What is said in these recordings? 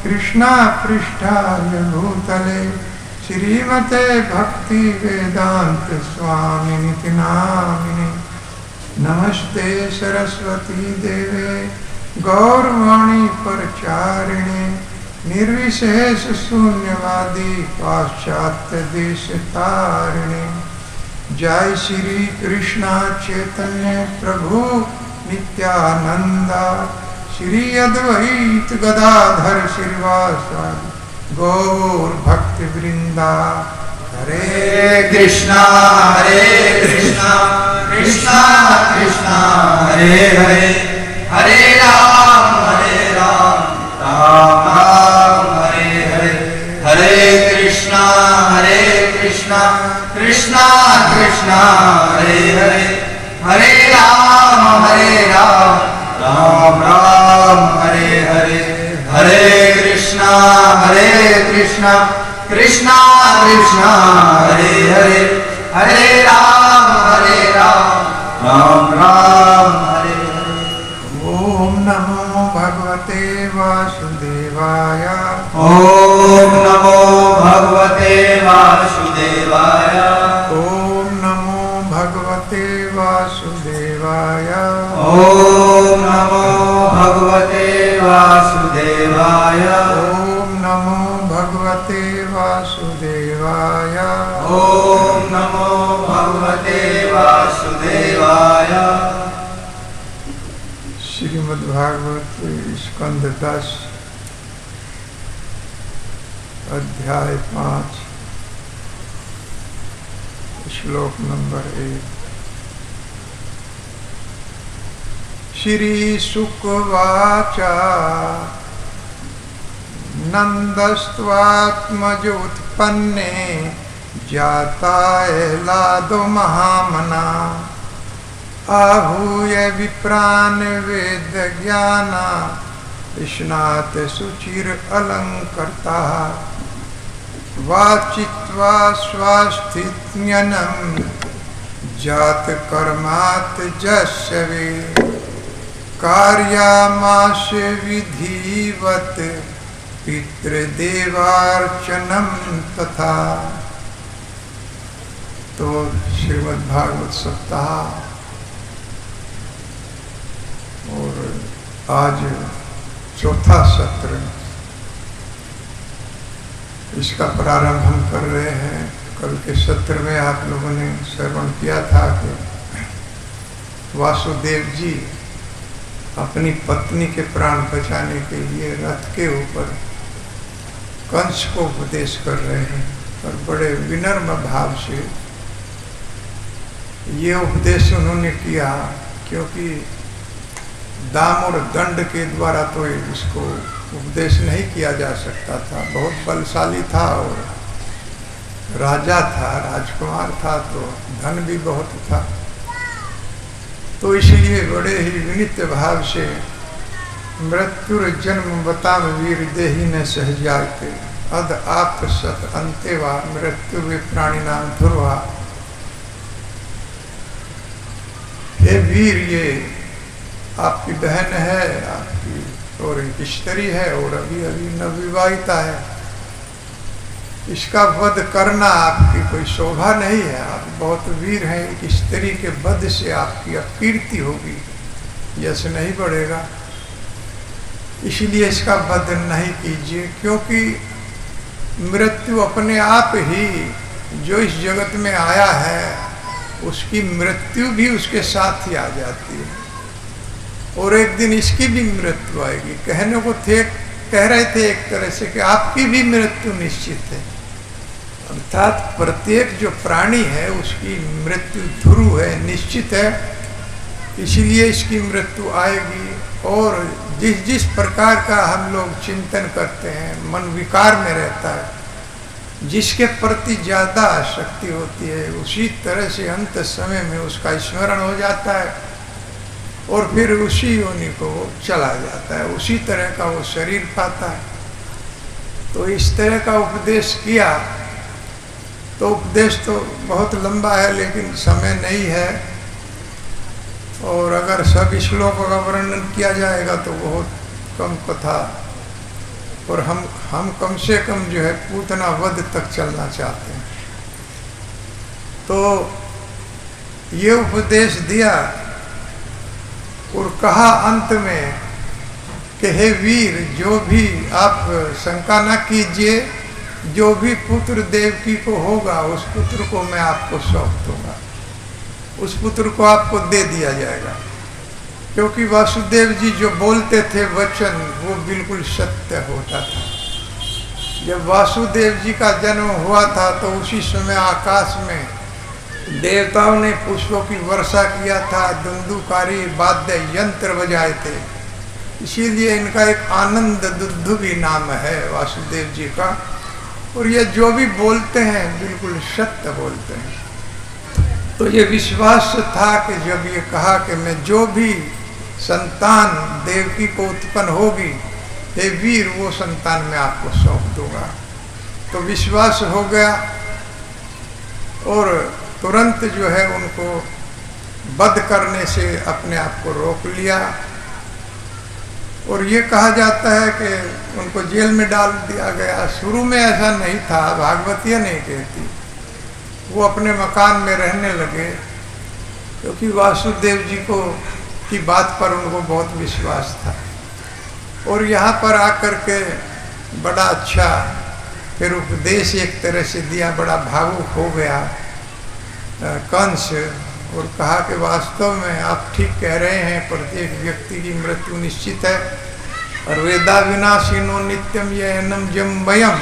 कृष्णा पृष्ठाय भूतले श्रीमते भक्ति वेदांत स्वामिनिति नामिने। नमस्ते सरस्वती देवे गौरवाणी प्रचारिणे निर्विशेष शून्यवादी पाश्चात्य देश तारिणे। जय श्री कृष्णा चैतन्य प्रभु नित्यानंदा श्री अद्वैत गदाधर श्रीवासादि गौर भक्ति वृंदा। हरे कृष्णा कृष्णा कृष्णा हरे हरे, हरे राम राम राम हरे हरे। हरे कृष्णा कृष्णा कृष्णा हरे हरे, हरे राम राम राम हरे हरे। हरे कृष्णा कृष्णा कृष्णा हरे हरे, हरे राम राम राम हरे हरे। ओम नमो भगवते वासुदेवाय। ओम नमो भगवते वासुदेवाय। ओम नमो भगवते वासुदेवाय। ओम नमो भगवते वासुदेवाय। ओम नमो भगवते वासुदेवाय। ओम नमो भगवते वासुदेवाय। श्रीमद्भागवत स्कंद 10 अध्याय 5 श्लोक नंबर 1। श्री शुकवाच नंदस्त्वात्मजोत्पन्ने जाताय लादो महामना। आहूय विप्रान वेद ज्ञाना स्नात सुचिर अलंकर्ता। वाचित्वा स्वास्थित्यनं जात कर्मात् जस्यवे। कार्यामाश विधिवत पितृदेवार्चनम तथा। तो श्रीमद्भागवत सप्ताह और आज चौथा सत्र, इसका प्रारंभ हम कर रहे हैं। कल के सत्र में आप लोगों ने श्रवण किया था कि वासुदेव जी अपनी पत्नी के प्राण बचाने के लिए रथ के ऊपर कंस को उपदेश कर रहे हैं और बड़े विनम्र भाव से ये उपदेश उन्होंने किया, क्योंकि दाम और दंड के द्वारा तो इसको उपदेश नहीं किया जा सकता था। बहुत बलशाली था और राजा था, राजकुमार था, तो धन भी बहुत था। तो इसलिए बड़े ही विनीत भाव से मृत्युर जन्म बताम वीर देही न सहजाते अद आप सत अंतेवा मृत्यु वे प्राणी नाम ध्रुवा। हे वीर, ये आपकी बहन है, आपकी और एक स्त्री है और अभी अभी नवविवाहिता है। इसका वध करना आपकी कोई शोभा नहीं है। आप बहुत वीर हैं, एक स्त्री के वध से आपकी अपकीर्ति होगी, यश नहीं बढ़ेगा। इसलिए इसका वध नहीं कीजिए, क्योंकि मृत्यु अपने आप ही जो इस जगत में आया है उसकी मृत्यु भी उसके साथ ही आ जाती है और एक दिन इसकी भी मृत्यु आएगी। कहने को कह रहे थे एक तरह से कि आपकी भी मृत्यु निश्चित है। अर्थात प्रत्येक जो प्राणी है उसकी मृत्यु ध्रुव है, निश्चित है। इसलिए इसकी मृत्यु आएगी। और जिस जिस प्रकार का हम लोग चिंतन करते हैं, मन विकार में रहता है, जिसके प्रति ज़्यादा आसक्ति होती है उसी तरह से अंत समय में उसका स्मरण हो जाता है और फिर उसी योनि को वो चला जाता है, उसी तरह का वो शरीर पाता है। तो इस तरह का उपदेश किया। तो उपदेश तो बहुत लंबा है लेकिन समय नहीं है, और अगर सब श्लोकों का वर्णन किया जाएगा तो बहुत कम कथा और हम कम से कम जो है पूतना वध तक चलना चाहते हैं। तो ये उपदेश दिया और कहा अंत में कि हे वीर, जो भी आप शंका न कीजिए, जो भी पुत्र देवकी को होगा उस पुत्र को मैं आपको सौंप दूंगा, उस पुत्र को आपको दे दिया जाएगा। क्योंकि वासुदेव जी जो बोलते थे वचन वो बिल्कुल सत्य होता था। जब वासुदेव जी का जन्म हुआ था तो उसी समय आकाश में देवताओं ने पुष्पों की वर्षा किया था, धुंधुकारी वाद्य यंत्र बजाए थे। इसीलिए इनका एक आनंद दुद्धुभी नाम है वासुदेव जी का। और ये जो भी बोलते हैं बिल्कुल सत्य बोलते हैं। तो ये विश्वास था कि जब ये कहा कि मैं जो भी संतान देवकी को उत्पन्न होगी, हे वीर, वो संतान मैं आपको सौंप दूंगा। तो विश्वास हो गया और तुरंत जो है उनको वध करने से अपने आप को रोक लिया। और ये कहा जाता है कि उनको जेल में डाल दिया गया। शुरू में ऐसा नहीं था, भागवतीय नहीं कहती। वो अपने मकान में रहने लगे क्योंकि वासुदेव जी को की बात पर उनको बहुत विश्वास था। और यहाँ पर आकर के बड़ा अच्छा फिर उपदेश एक तरह से दिया। बड़ा भावुक हो गया कंस और कहा कि वास्तव में आप ठीक कह रहे हैं, प्रत्येक व्यक्ति की मृत्यु निश्चित है। और वेदा विनाशिनो नित्यम यनम जम वयम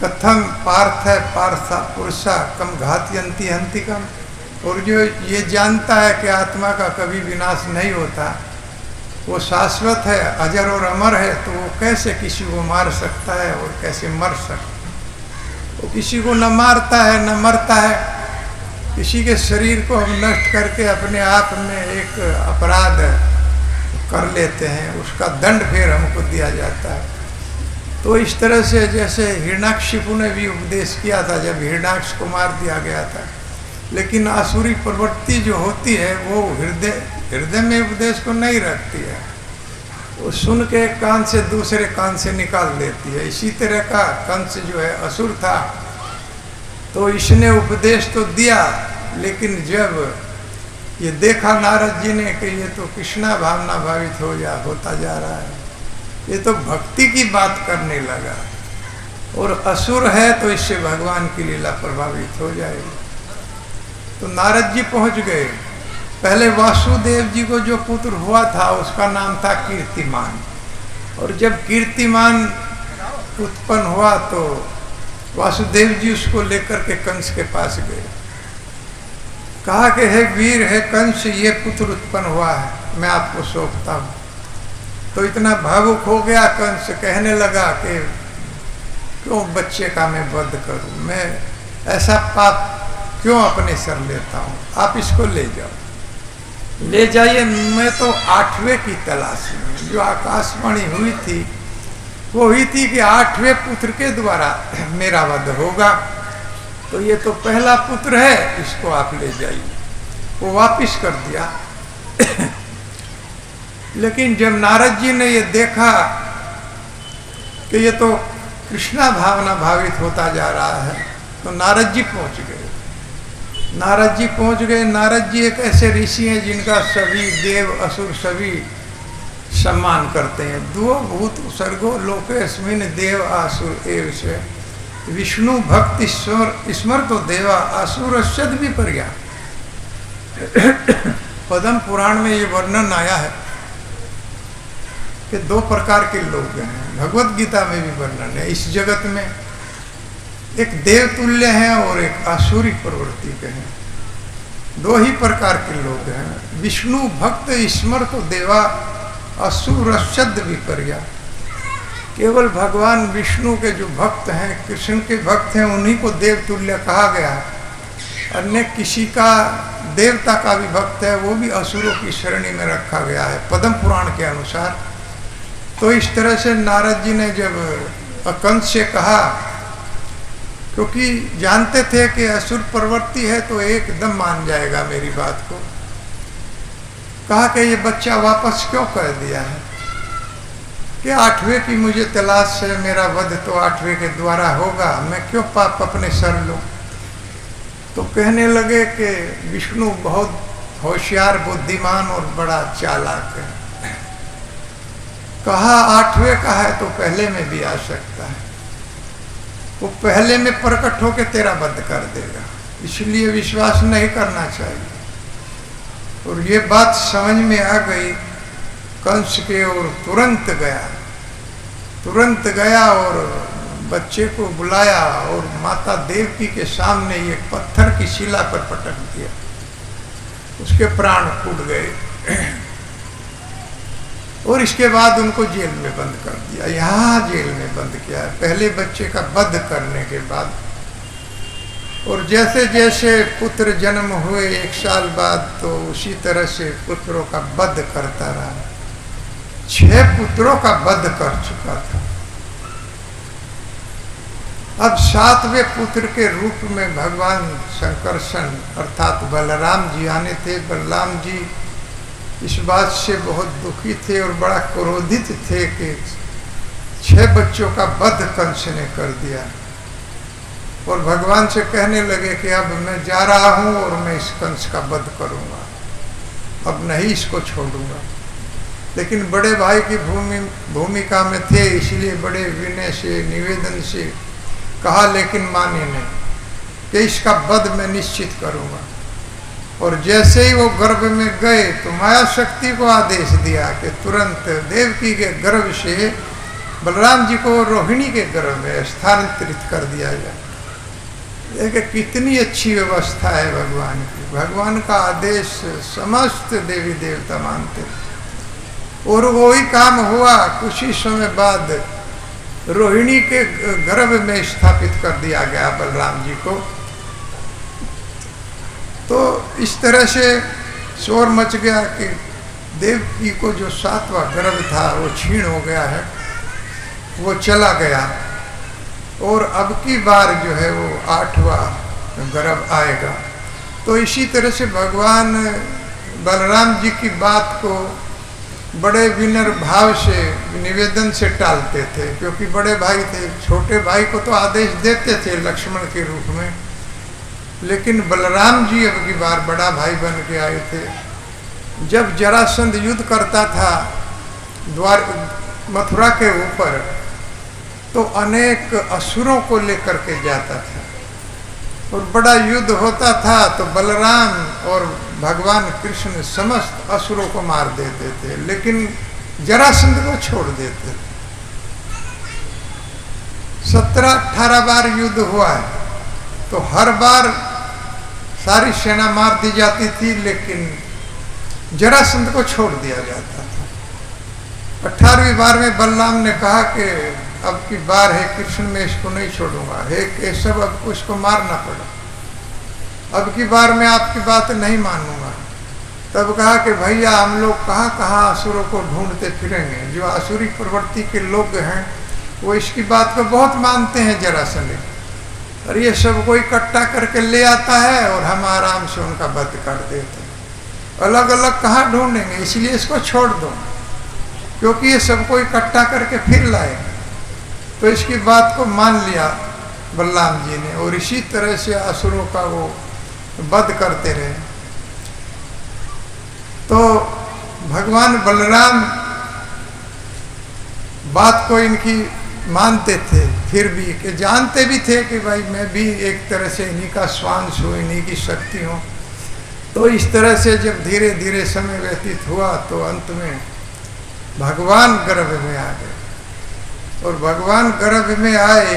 कथम पार्थ है पार्था पुरुषा कम घातयंती हंतिकम। और जो ये जानता है कि आत्मा का कभी विनाश नहीं होता, वो शाश्वत है, अजर और अमर है, तो वो कैसे किसी को मार सकता है और कैसे मर सकता है। वो किसी को न मारता है न मरता है। किसी के शरीर को हम नष्ट करके अपने आप में एक अपराध कर लेते हैं, उसका दंड फिर हमको दिया जाता है। तो इस तरह से जैसे हिरण्याकशिपु ने भी उपदेश किया था जब हिरण्याक्ष को मार दिया गया था। लेकिन आसुरी प्रवृत्ति जो होती है वो हृदय में उपदेश को नहीं रखती है, वो सुन के एक कान से दूसरे कान से निकाल देती है। इसी तरह का कंस जो है असुर था। तो इसने उपदेश तो दिया, लेकिन जब ये देखा नारद जी ने कि ये तो कृष्णा भावना भावित होता जा रहा है, ये तो भक्ति की बात करने लगा और असुर है, तो इससे भगवान की लीला प्रभावित हो जाएगी। तो नारद जी पहुंच गए। पहले वासुदेव जी को जो पुत्र हुआ था उसका नाम था कीर्तिमान। और जब कीर्तिमान उत्पन्न हुआ तो वासुदेव जी उसको लेकर के कंस के पास गए। कहा कि हे वीर, हे कंस, ये पुत्र उत्पन्न हुआ है, मैं आपको सौंपता हूँ। तो इतना भावुक हो गया कंस, कहने लगा कि क्यों बच्चे का मैं वध करूँ, मैं ऐसा पाप क्यों अपने सर लेता हूँ, आप इसको ले जाओ, ले जाइए। मैं तो 8वें की तलाश में, जो आकाशवाणी हुई थी वो हुई थी कि 8वें पुत्र के द्वारा मेरा वध होगा। तो ये तो पहला पुत्र है, इसको आप ले जाइए। वो वापिस कर दिया। लेकिन जब नारद जी ने ये देखा कि ये तो कृष्णा भावना भावित होता जा रहा है, तो नारद जी पहुंच गए। नारद जी पहुंच गए। नारद जी एक ऐसे ऋषि हैं जिनका सभी देव असुर सभी सम्मान करते हैं। द्वो भूत सर्गो लोकेस्मिन देव आसुर एव से विष्णु भक्ति स्मर तो देवा आसुर सद भी पर्या। पद्म पुराण में ये वर्णन आया है कि 2 प्रकार के लोग हैं। भगवत गीता में भी वर्णन है। इस जगत में एक देवतुल्य हैं और एक आसुरी प्रवृत्ति के हैं। 2 ही प्रकार के लोग हैं। विष्णु भक्त स्मर तो देवा असुर शब्द विपर्या। केवल भगवान विष्णु के जो भक्त हैं, कृष्ण के भक्त हैं, उन्हीं को देवतुल्य कहा गया। अन्य किसी का देवता का भी भक्त है वो भी असुरों की श्रेणी में रखा गया है पद्म पुराण के अनुसार। तो इस तरह से नारद जी ने जब कंस से कहा, क्योंकि जानते थे कि असुर प्रवृत्ति है तो एकदम मान जाएगा मेरी बात को, कहा कि ये बच्चा वापस क्यों कर दिया है। कि 8वें की मुझे तलाश है, मेरा वध तो 8वें के द्वारा होगा, मैं क्यों पाप अपने सर लूं। तो कहने लगे कि विष्णु बहुत होशियार, बुद्धिमान और बड़ा चालाक है। कहा 8वें का है तो पहले में भी आ सकता है, वो पहले में प्रकट होकर तेरा वध कर देगा, इसलिए विश्वास नहीं करना चाहिए। और ये बात समझ में आ गई कंस के, और तुरंत गया और बच्चे को बुलाया और माता देवकी के सामने ये पत्थर की शिला पर पटक दिया, उसके प्राण फूट गए। और इसके बाद उनको जेल में बंद कर दिया, यहाँ जेल में बंद किया पहले बच्चे का वध करने के बाद। और जैसे जैसे पुत्र जन्म हुए 1 साल बाद, तो उसी तरह से पुत्रों का वध करता रहा। 6 पुत्रों का वध कर चुका था। अब 7वें पुत्र के रूप में भगवान शंकरसन अर्थात बलराम जी आने थे। बलराम जी इस बात से बहुत दुखी थे और बड़ा क्रोधित थे कि 6 बच्चों का वध कंस ने कर दिया, और भगवान से कहने लगे कि अब मैं जा रहा हूं और मैं इस कंस का वध करूंगा, अब नहीं इसको छोड़ूंगा। लेकिन बड़े भाई की भूमिका में थे, इसलिए बड़े विनय से निवेदन से कहा, लेकिन माने नहीं कि इसका वध मैं निश्चित करूंगा। और जैसे ही वो गर्भ में गए तो माया शक्ति को आदेश दिया कि तुरंत देवकी के गर्भ से बलराम जी को रोहिणी के गर्भ में स्थानांतरित कर दिया जाए। देखिए कितनी अच्छी व्यवस्था है भगवान की। भगवान का आदेश समस्त देवी देवता मानते, और वही काम हुआ। कुछ ही समय बाद रोहिणी के गर्भ में स्थापित कर दिया गया बलराम जी को। तो इस तरह से शोर मच गया कि देवकी को जो 7वां गर्भ था वो छीण हो गया है, वो चला गया, और अब की बार जो है वो 8वां गर्भ आएगा। तो इसी तरह से भगवान बलराम जी की बात को बड़े विनर भाव से निवेदन से टालते थे, क्योंकि बड़े भाई थे। छोटे भाई को तो आदेश देते थे लक्ष्मण के रूप में, लेकिन बलराम जी अब की बार बड़ा भाई बन के आए थे। जब जरासंध युद्ध करता था मथुरा के ऊपर, तो अनेक असुरों को लेकर के जाता था और बड़ा युद्ध होता था, तो बलराम और भगवान कृष्ण समस्त असुरों को मार देते थे, लेकिन जरासंध को छोड़ देते थे। 17-18 बार युद्ध हुआ है, तो हर बार सारी सेना मार दी जाती थी, लेकिन जरासंध को छोड़ दिया जाता था। 18वीं बार में बलराम ने कहा कि अब की बार है कृष्ण, मैं इसको नहीं छोड़ूंगा, हे केशव अब इसको मारना पड़ा, अब की बार मैं आपकी बात नहीं मानूंगा। तब कहा कि भैया हम लोग कहाँ कहाँ असुरों को ढूंढते फिरेंगे, जो आसुरी प्रवृत्ति के लोग हैं वो इसकी बात को बहुत मानते हैं जरासंध, और ये सबको इकट्ठा करके ले आता है और हम आराम से उनका वध कर देते हैं। अलग अलग कहाँ ढूंढेंगे, इसलिए इसको छोड़ दो, क्योंकि ये सबको इकट्ठा करके फिर लाएगा। तो इसकी बात को मान लिया बलराम जी ने, और इसी तरह से असुरों का वो वध करते रहे। तो भगवान बलराम बात को इनकी मानते थे, फिर भी कि जानते भी थे कि भाई मैं भी एक तरह से इन्हीं का स्वांश हूँ, इन्हीं की शक्ति हूँ। तो इस तरह से जब धीरे धीरे समय व्यतीत हुआ, तो अंत में भगवान गर्भ में आ गए, और भगवान गर्भ में आए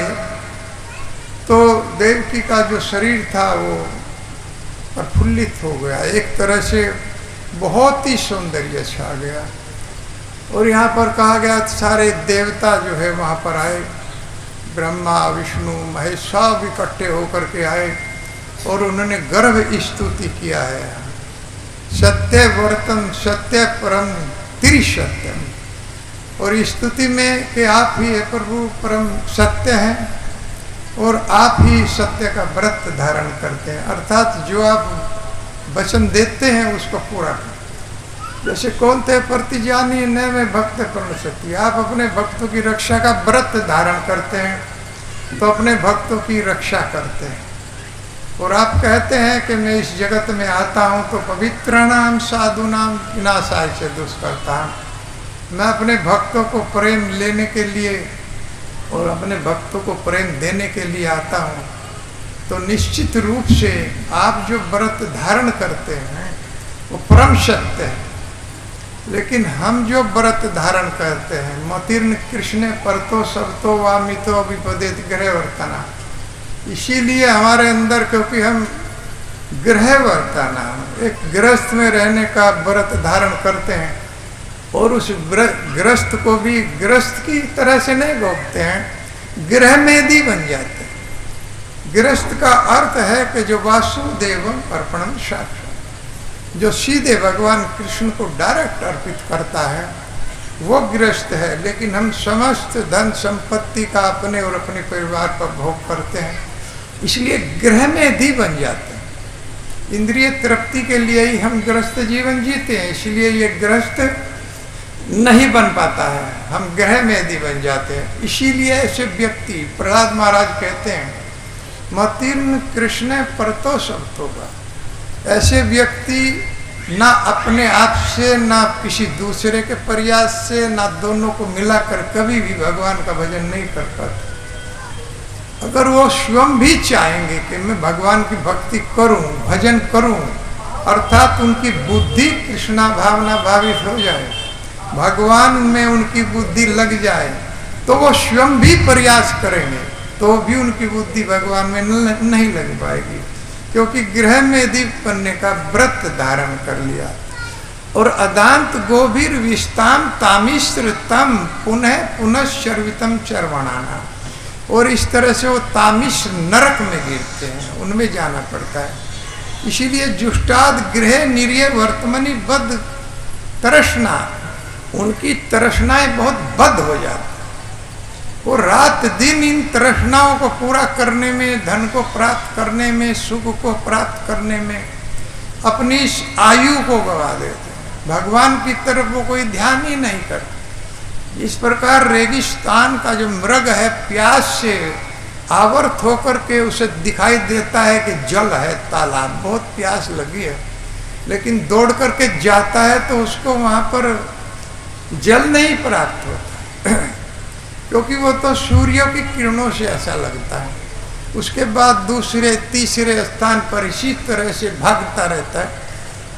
तो देवकी का जो शरीर था वो प्रफुल्लित हो गया, एक तरह से बहुत ही सौंदर्य छा गया। और यहाँ पर कहा गया सारे देवता जो है वहाँ पर आए, ब्रह्मा विष्णु महेश सब इकट्ठे होकर के आए, और उन्होंने गर्भ स्तुति किया है, सत्य वर्तम सत्य परम त्रिसत्यम। और स्तुति में कि आप ही है प्रभु परम सत्य हैं, और आप ही सत्य का व्रत धारण करते हैं, अर्थात जो आप वचन देते हैं उसको पूरा करें। जैसे कौन थे प्रतिजानी न में भक्त प्रणशति, आप अपने भक्तों की रक्षा का व्रत धारण करते हैं तो अपने भक्तों की रक्षा करते हैं। और आप कहते हैं कि मैं इस जगत में आता हूँ तो पवित्र नाम साधु नाम विनाशाय से दुष्कर्ता हूँ। मैं अपने भक्तों को प्रेम लेने के लिए और अपने भक्तों को प्रेम देने के लिए आता हूँ। तो निश्चित रूप से आप जो व्रत धारण करते हैं वो परम सत्य है। लेकिन हम जो व्रत धारण करते हैं मतीर्ण कृष्ण परतो सबतो वामितो विपदेत गृह वर्तना, इसीलिए हमारे अंदर, क्योंकि हम गृह वर्तना एक गृहस्थ में रहने का व्रत धारण करते हैं और उस गृहस्थ को भी गृहस्थ की तरह से नहीं भोगते हैं, गृह मेदी बन जाते हैं। गृहस्थ का अर्थ है कि जो वासुदेवम अर्पणम साक्षात, जो सीधे भगवान कृष्ण को डायरेक्ट अर्पित करता है वो गृहस्थ है। लेकिन हम समस्त धन संपत्ति का अपने और अपने परिवार पर भोग करते हैं, इसलिए गृह में भी बन जाते हैं। इंद्रिय तृप्ति के लिए ही हम गृहस्थ जीवन जीते हैं, इसलिए ये गृहस्थ नहीं बन पाता है, हम गृह में भी बन जाते हैं। इसीलिए ऐसे व्यक्ति, प्रहलाद महाराज कहते हैं मतीर्ण कृष्ण परतो सबतोगा, ऐसे व्यक्ति ना अपने आप से ना किसी दूसरे के प्रयास से ना दोनों को मिलाकर कभी भी भगवान का भजन नहीं कर पाते। अगर वो स्वयं भी चाहेंगे कि मैं भगवान की भक्ति करूं, भजन करूं, अर्थात उनकी बुद्धि कृष्णा भावना भावित हो जाए, भगवान में उनकी बुद्धि लग जाए, तो वो स्वयं भी प्रयास करेंगे तो भी उनकी बुद्धि भगवान में नहीं लग पाएगी, क्योंकि गृह में दीप बनने का व्रत धारण कर लिया। और अदांत गोभीर विस्ताम तामिश्र तम पुनः पुनः शर्वितम चरवणाना, और इस तरह से वो तामिश्र नरक में गिरते हैं, उनमें जाना पड़ता है। इसीलिए जुष्टाद गृह निर्य वर्तमनी बद्ध तरसना, उनकी तरसनाएं बहुत बद्ध हो जाती, वो रात दिन इन तृष्णाओं को पूरा करने में, धन को प्राप्त करने में, सुख को प्राप्त करने में अपनी इस आयु को गवा देते हैं, भगवान की तरफ वो कोई ध्यान ही नहीं करते। इस प्रकार रेगिस्तान का जो मृग है प्यास से आवर्त होकर के उसे दिखाई देता है कि जल है, तालाब, बहुत प्यास लगी है, लेकिन दौड़ करके जाता है तो उसको वहाँ पर जल नहीं प्राप्त होता क्योंकि वो तो सूर्य की किरणों से ऐसा लगता है। उसके बाद दूसरे तीसरे स्थान पर इसी तरह से भागता रहता है।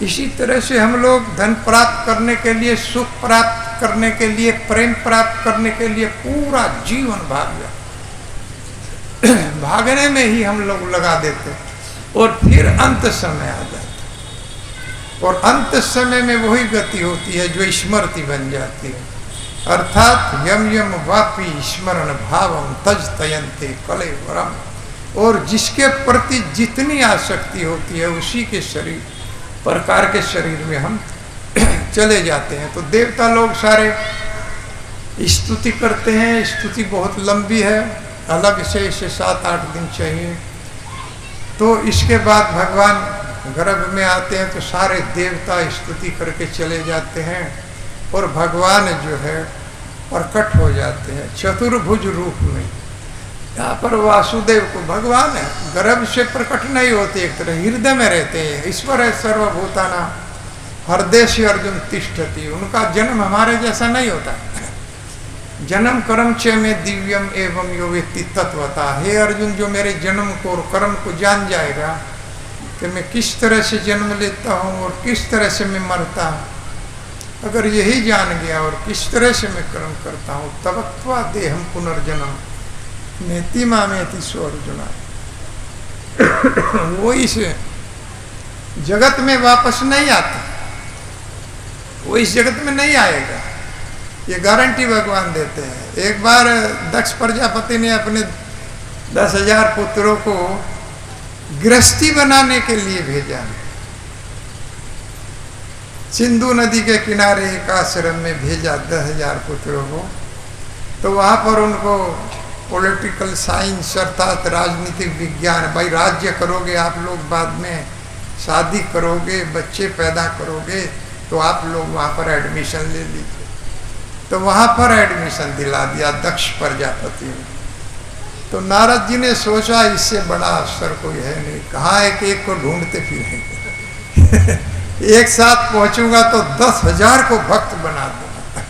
इसी तरह से हम लोग धन प्राप्त करने के लिए, सुख प्राप्त करने के लिए, प्रेम प्राप्त करने के लिए पूरा जीवन भाग जाते, भागने में ही हम लोग लगा देते और फिर अंत समय आ जाता, और अंत समय में वही गति होती है जो स्मृति बन जाती है, अर्थात यम यम वापी स्मरण भावम तज तयंते कलेवरम, और जिसके प्रति जितनी आसक्ति होती है उसी के शरीर प्रकार के शरीर में हम चले जाते हैं। तो देवता लोग सारे स्तुति करते हैं, स्तुति बहुत लंबी है, अलग से इसे 7-8 दिन चाहिए। तो इसके बाद भगवान गर्भ में आते हैं तो सारे देवता स्तुति करके चले जाते हैं और भगवान जो है प्रकट हो जाते हैं चतुर्भुज रूप में। यहाँ पर वासुदेव को भगवान है, गर्भ से प्रकट नहीं होते, एक तरह हृदय में रहते हैं। ईश्वर है सर्वभूताना हृदय से अर्जुन तिष्ठति, उनका जन्म हमारे जैसा नहीं होता। जन्म कर्म च में दिव्यम एवं यो व्यक्ति तत्वता, हे अर्जुन जो मेरे जन्म को और कर्म को जान जाएगा कि मैं किस तरह से जन्म लेता हूँ और किस तरह से मैं मरता हूँ, अगर यही जान गया और किस तरह से मैं कर्म करता हूँ, तबक्त्वा देहम पुनर्जन्म नेति मामेति सो अर्जुना, वो इस जगत में वापस नहीं आता, वो इस जगत में नहीं आएगा, ये गारंटी भगवान देते हैं। एक बार दक्ष प्रजापति ने अपने 10,000 पुत्रों को गृहस्थी बनाने के लिए भेजा, सिंधु नदी के किनारे एक आश्रम में भेजा 10,000 पुत्रों को। तो वहाँ पर उनको पॉलिटिकल साइंस अर्थात राजनीतिक विज्ञान, भाई राज्य करोगे आप लोग, बाद में शादी करोगे, बच्चे पैदा करोगे, तो आप लोग वहाँ पर एडमिशन ले लीजिए। तो वहाँ पर एडमिशन दिला दिया दक्ष प्रजापति ने। तो नारद जी ने सोचा इससे बड़ा अफसर कोई है नहीं, कहाँ एक को ढूंढते फिरेंगे एक साथ पहुंचूंगा तो 10,000 को भक्त बना दूंगा।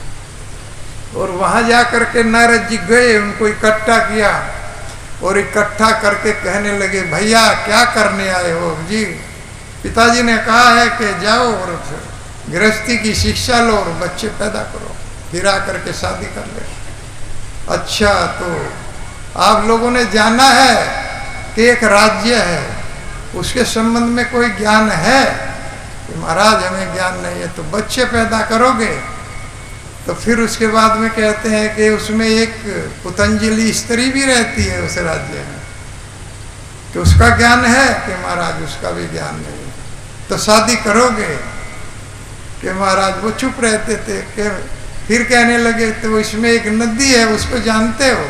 और वहां जाकर के नारद जी गए, उनको इकट्ठा किया और इकट्ठा करके कहने लगे, भैया क्या करने आए हो जी? पिताजी ने कहा है कि जाओ और गृहस्थी की शिक्षा लो और बच्चे पैदा करो, फिर आकर के शादी कर ले। अच्छा, तो आप लोगों ने जाना है कि एक राज्य है, उसके संबंध में कोई ज्ञान है? कि महाराज हमें ज्ञान नहीं है। तो बच्चे पैदा करोगे तो फिर उसके बाद में कहते हैं कि उसमें एक पुतंजलि स्त्री भी रहती है उस राज्य में, कि उसका ज्ञान है? कि महाराज उसका भी ज्ञान नहीं है। तो शादी करोगे? कि महाराज वो चुप रहते थे। कि फिर कहने लगे, तो इसमें एक नदी है, उसको जानते हो,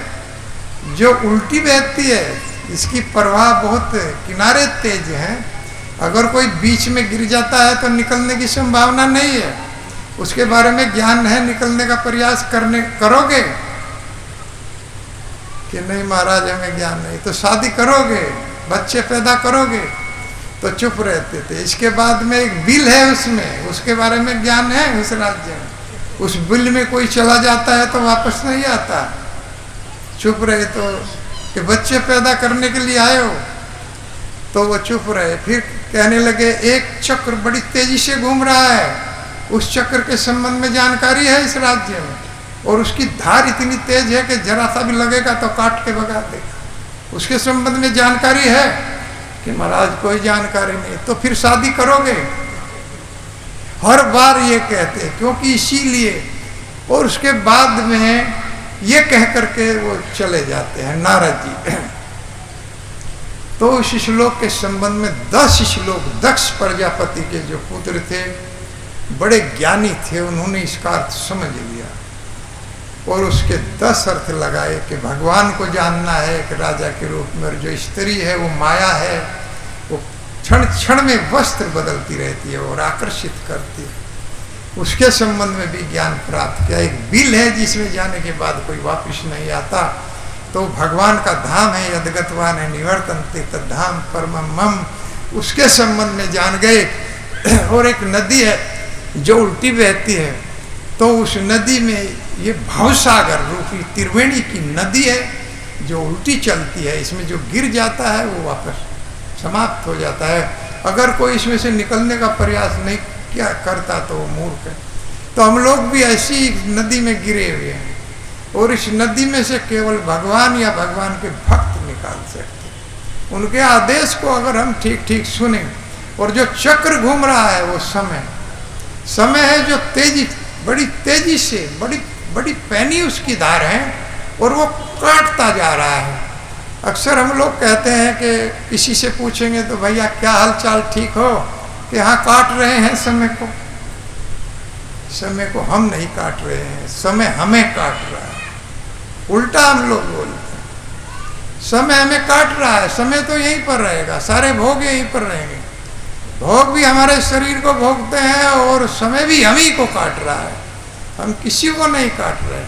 जो उल्टी बहती है, इसकी प्रवाह बहुत किनारे तेज है, अगर कोई बीच में गिर जाता है तो निकलने की संभावना नहीं है, उसके बारे में ज्ञान है, निकलने का प्रयास करोगे? कि नहीं महाराज हमें ज्ञान नहीं। तो शादी करोगे, बच्चे पैदा करोगे? तो चुप रहते थे। इसके बाद में एक बिल है, उसमें उसके बारे में ज्ञान है उस राज्य में, उस बिल में कोई चला जाता है तो वापस नहीं आता। चुप रहे। तो कि बच्चे पैदा करने के लिए आए हो? तो वो चुप रहे। फिर कहने लगे, एक चक्र बड़ी तेजी से घूम रहा है, उस चक्र के संबंध में जानकारी है इस राज्य में, और उसकी धार इतनी तेज है कि जरा सा भी लगेगा तो काट के भगा देगा, उसके संबंध में जानकारी है? कि महाराज कोई जानकारी नहीं। तो फिर शादी करोगे? हर बार ये कहते, क्योंकि इसीलिए। और उसके बाद में ये कह करके वो चले जाते हैं नारद जी। तो इस श्लोक के संबंध में 10 श्लोक दक्ष प्रजापति के जो पुत्र थे, बड़े ज्ञानी थे, उन्होंने इसका अर्थ समझ लिया और उसके 10 अर्थ लगाए कि भगवान को जानना है एक राजा के रूप में, और जो स्त्री है वो माया है, वो क्षण क्षण में वस्त्र बदलती रहती है और आकर्षित करती है, उसके संबंध में भी ज्ञान प्राप्त किया। एक बिल है जिसमें जाने के बाद कोई वापस नहीं आता, तो भगवान का धाम है, यदगतवान है निवर्तन्ते तद्धाम परमं मम, उसके संबंध में जान गए। और एक नदी है जो उल्टी बहती है, तो उस नदी में ये भवसागर रूपी त्रिवेणी की नदी है जो उल्टी चलती है, इसमें जो गिर जाता है वो वापस समाप्त हो जाता है। अगर कोई इसमें से निकलने का प्रयास नहीं क्या करता तो वो मूर्ख है। तो हम लोग भी ऐसी नदी में गिरे हुए हैं, और इस नदी में से केवल भगवान या भगवान के भक्त निकाल सकते। उनके आदेश को अगर हम ठीक ठीक सुने, और जो चक्र घूम रहा है वो समय है जो बड़ी तेजी से बड़ी पैनी उसकी धार है, और वो काटता जा रहा है। अक्सर हम लोग कहते हैं कि किसी से पूछेंगे तो भैया क्या हाल चाल, ठीक हो? कि हाँ काट रहे हैं समय को हम नहीं काट रहे हैं, समय हमें काट रहा है। उल्टा हम लोग बोलते हैं, समय हमें काट रहा है, समय तो यहीं पर रहेगा, सारे भोग यहीं पर रहेंगे, भोग भी हमारे शरीर को भोगते हैं और समय भी हम ही को काट रहा है, हम किसी को नहीं काट रहे।